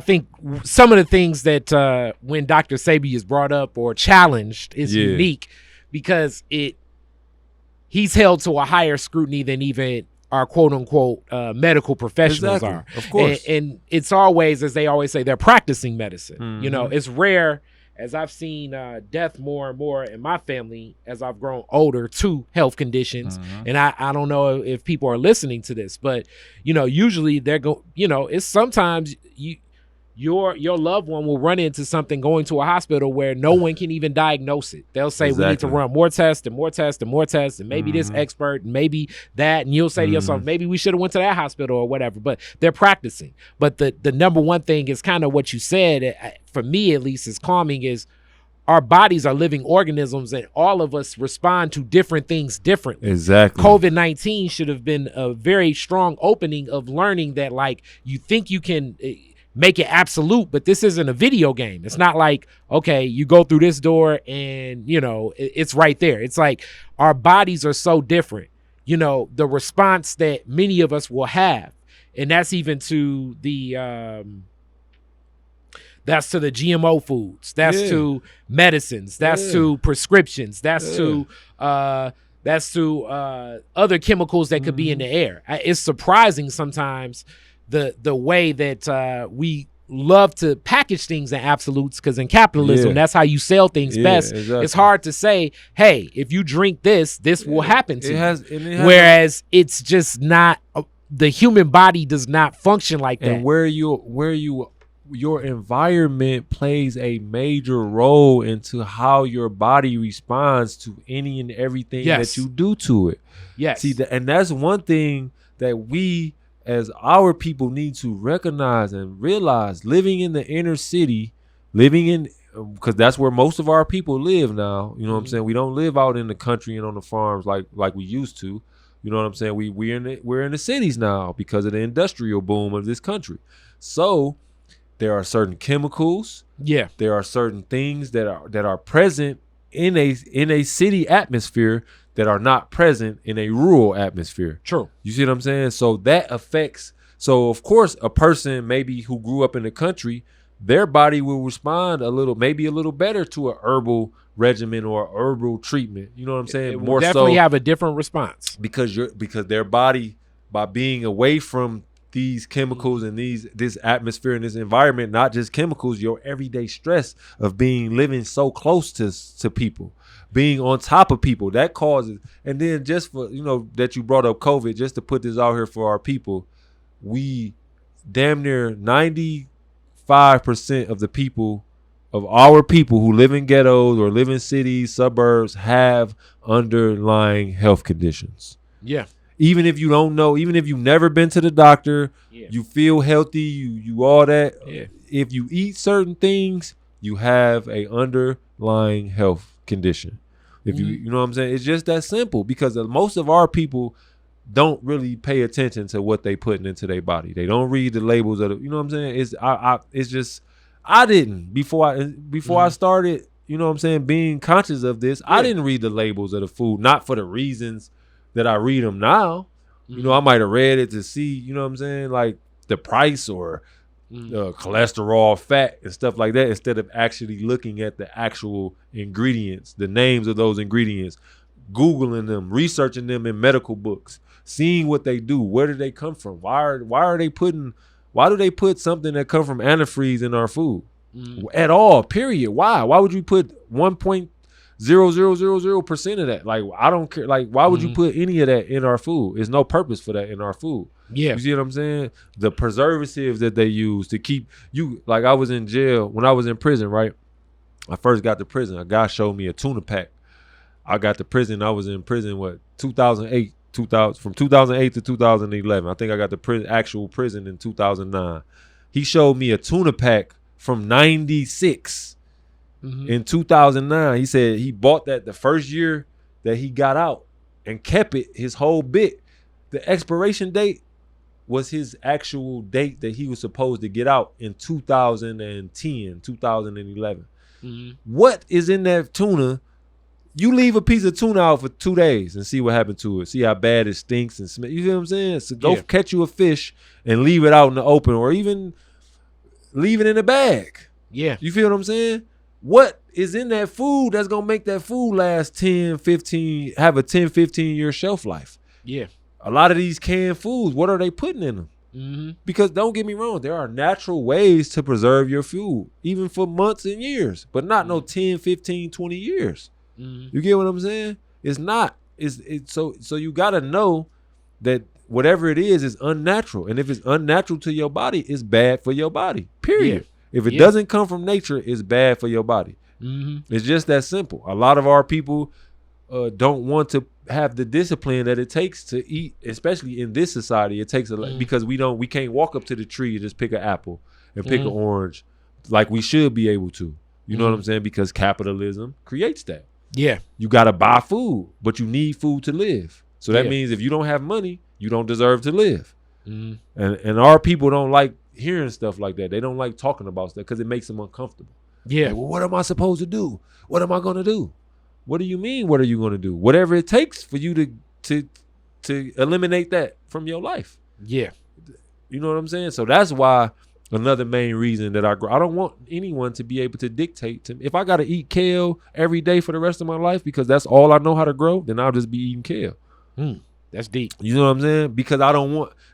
Speaker 3: think some of the things that when Dr. Sebi is brought up or challenged is unique, because he's held to a higher scrutiny than even our quote unquote medical professionals are. Of course. And it's always, as they always say, they're practicing medicine. It's rare, as I've seen death more and more in my family as I've grown older to health conditions. And I don't know if people are listening to this, but usually they're it's sometimes
Speaker 2: your loved one will run into something going to a hospital where no one can even diagnose it. They'll say we need to run more tests and more tests and more tests, and maybe this expert and maybe that, and you'll say to yourself, maybe we should have went to that hospital or whatever. But they're practicing. But the number one thing is kind of what you said, for me at least, is calming, is our bodies are living organisms, and all of us respond to different things differently.
Speaker 3: Exactly.
Speaker 2: COVID-19 should have been a very strong opening of learning that, like, you think you can make it absolute, but this isn't a video game. It's not like, okay, you go through this door and, you know, it's right there. It's like our bodies are so different. You know, the response that many of us will have, and that's even to the GMO foods, that's to medicines, that's to prescriptions, that's to other chemicals that could be in the air. It's surprising sometimes the way that we love to package things in absolutes, because in capitalism, that's how you sell things best. Exactly. It's hard to say, hey, if you drink this will happen to you. Whereas it's just not, the human body does not function like that.
Speaker 3: And your environment plays a major role into how your body responds to any and everything that you do to it.
Speaker 2: Yes.
Speaker 3: See, and that's one thing that we as our people need to recognize and realize. Living in the inner city, because that's where most of our people live now. You know what I'm saying? We don't live out in the country and on the farms like we used to. You know what I'm saying? We're in the cities now because of the industrial boom of this country. So there are certain chemicals.
Speaker 2: Yeah.
Speaker 3: There are certain things that are present in a city atmosphere that are not present in a rural atmosphere.
Speaker 2: True.
Speaker 3: You see what I'm saying? So that affects. So of course, a person maybe who grew up in the country, their body will respond maybe a little better to a herbal regimen or herbal treatment. You know what I'm saying?
Speaker 2: It will definitely have a different response
Speaker 3: because their body, by being away from these chemicals and this atmosphere and this environment, not just chemicals, your everyday stress of living so close to people, being on top of people, that causes. And then just for, that you brought up COVID, just to put this out here for our people, we damn near 95% of our people who live in ghettos or live in cities, suburbs, have underlying health conditions.
Speaker 2: Yeah.
Speaker 3: Even if you don't know, even if you've never been to the doctor, you feel healthy, you all that. Yeah. If you eat certain things, you have a underlying health condition. If you know what I'm saying? It's just that simple, because most of our people don't really pay attention to what they putting into their body. They don't read the labels of the, you know what I'm saying? It's just I didn't before I started, you know what I'm saying, being conscious of this. I didn't read the labels of the food, not for the reasons that I read them now. You know, I might have read it to see, you know what I'm saying, like the price or cholesterol, fat, and stuff like that, instead of actually looking at the actual ingredients, the names of those ingredients, Googling them, researching them in medical books, seeing what they do, where do they come from, why do they put something that come from antifreeze in our food at all, period? Why would you put 1.0000% of that? Like, I don't care. Like, why would you put any of that in our food? There's no purpose for that in our food.
Speaker 2: Yeah.
Speaker 3: You see what I'm saying? The preservatives that they use to keep you, like, I was in jail when I was in prison, right? I first got to prison. A guy showed me a tuna pack. I got to prison. I was in prison, 2008, from 2008 to 2011. I think I got to actual prison in 2009. He showed me a tuna pack from 96. In 2009, he said he bought that the first year that he got out and kept it his whole bit. The expiration date was his actual date that he was supposed to get out in 2010, 2011. What is in that tuna? You leave a piece of tuna out for 2 days and see what happened to it. See how bad it stinks and smells. You feel what I'm saying? So go catch you a fish and leave it out in the open, or even leave it in a bag.
Speaker 2: Yeah.
Speaker 3: You feel what I'm saying? What is in that food that's going to make that food last 10, 15, have a 10, 15 year shelf life?
Speaker 2: Yeah.
Speaker 3: A lot of these canned foods, what are they putting in them? Because don't get me wrong, there are natural ways to preserve your food, even for months and years, but not no 10, 15, 20 years. You get what I'm saying? It's not. So you got to know that whatever it is unnatural. And if it's unnatural to your body, it's bad for your body, period. If it doesn't come from nature, it's bad for your body. It's just that simple. A lot of our people don't want to have the discipline that it takes to eat, especially in this society. It takes a lot because we can't walk up to the tree and just pick an apple and pick an orange like we should be able to. You know what I'm saying? Because capitalism creates that. Yeah. You got to buy food, but you need food to live. So that means if you don't have money, you don't deserve to live. And our people don't like hearing stuff like that. They don't like talking about stuff because it makes them uncomfortable. Yeah. Like, well, what am I supposed to do? What am I going to do? What do you mean? What are you going to do? Whatever it takes for you to eliminate that from your life. Yeah. You know what I'm saying? So that's why another main reason that I grow. I don't want anyone to be able to dictate to me. If I got to eat kale every day for the rest of my life because that's all I know how to grow, then I'll just be eating kale. That's deep. You know what I'm saying? Because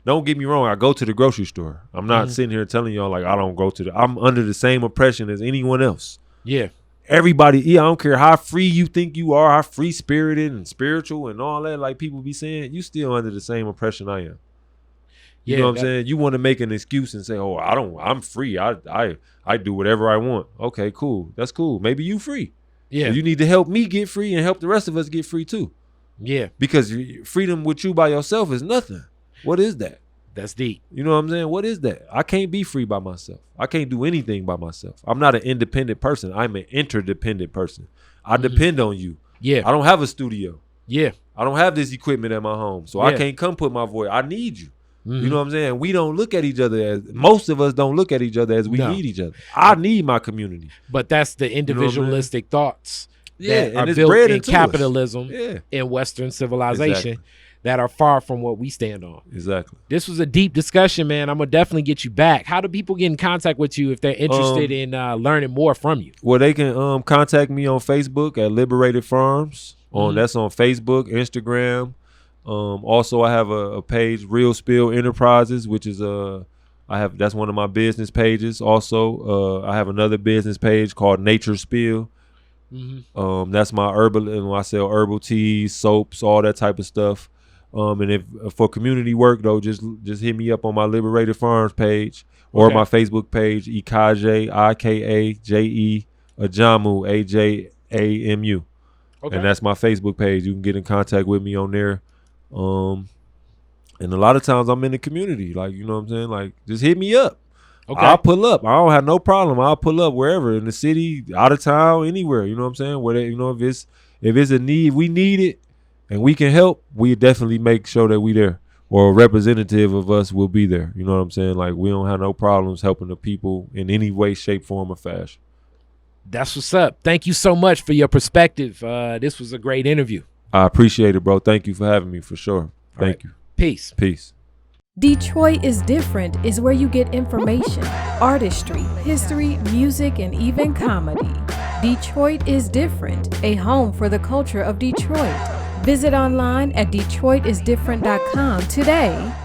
Speaker 3: don't get me wrong, I go to the grocery store. I'm not sitting here telling y'all like I don't go to I'm under the same oppression as anyone else. Yeah. Everybody, I don't care how free you think you are, how free spirited and spiritual and all that, like people be saying, you still under the same oppression I am. You know what I'm saying? You want to make an excuse and say, "Oh, I'm free. I do whatever I want." Okay, cool. That's cool. Maybe you free. Yeah. But you need to help me get free and help the rest of us get free too. Yeah. Because freedom with you by yourself is nothing. What is that? That's deep. You know what I'm saying? What is that? I can't be free by myself. I can't do anything by myself. I'm not an independent person. I'm an interdependent person. I depend on you. Yeah. I don't have a studio. Yeah. I don't have this equipment at my home. So I can't come put my voice. I need you. You know what I'm saying? We don't look at each other most of us don't look at each other as we need each other. I need my community. But that's the individualistic thoughts that are built in capitalism in Western civilization that are far from what we stand on. Exactly. This was a deep discussion, man. I'm going to definitely get you back. How do people get in contact with you if they're interested in learning more from you? Well, they can contact me on Facebook at Liberated Farms. That's on Facebook, Instagram. Also, I have a page, Real Spill Enterprises, which is that's one of my business pages. Also, I have another business page called Nature Spill. That's my herbal, and I sell herbal teas, soaps, all that type of stuff. And if for community work though, just hit me up on my Liberated Farms page or my Facebook page, Ikaje Ikaje Ajamu Ajamu. And that's my Facebook page. You can get in contact with me on there. And a lot of times I'm in the community, like, you know what I'm saying? Like, just hit me up. I'll pull up. I don't have no problem. I'll pull up wherever, in the city, out of town, anywhere. You know what I'm saying? Where if it's a need, we need it, and we can help, we definitely make sure that we there, or a representative of us will be there. You know what I'm saying? Like, we don't have no problems helping the people in any way, shape, form, or fashion. That's what's up. Thank you so much for your perspective. This was a great interview. I appreciate it, bro. Thank you for having me, for sure. Thank you. Peace. Peace.
Speaker 1: Detroit is Different is where you get information, artistry, history, music, and even comedy. Detroit is Different, a home for the culture of Detroit. Visit online at DetroitisDifferent.com today.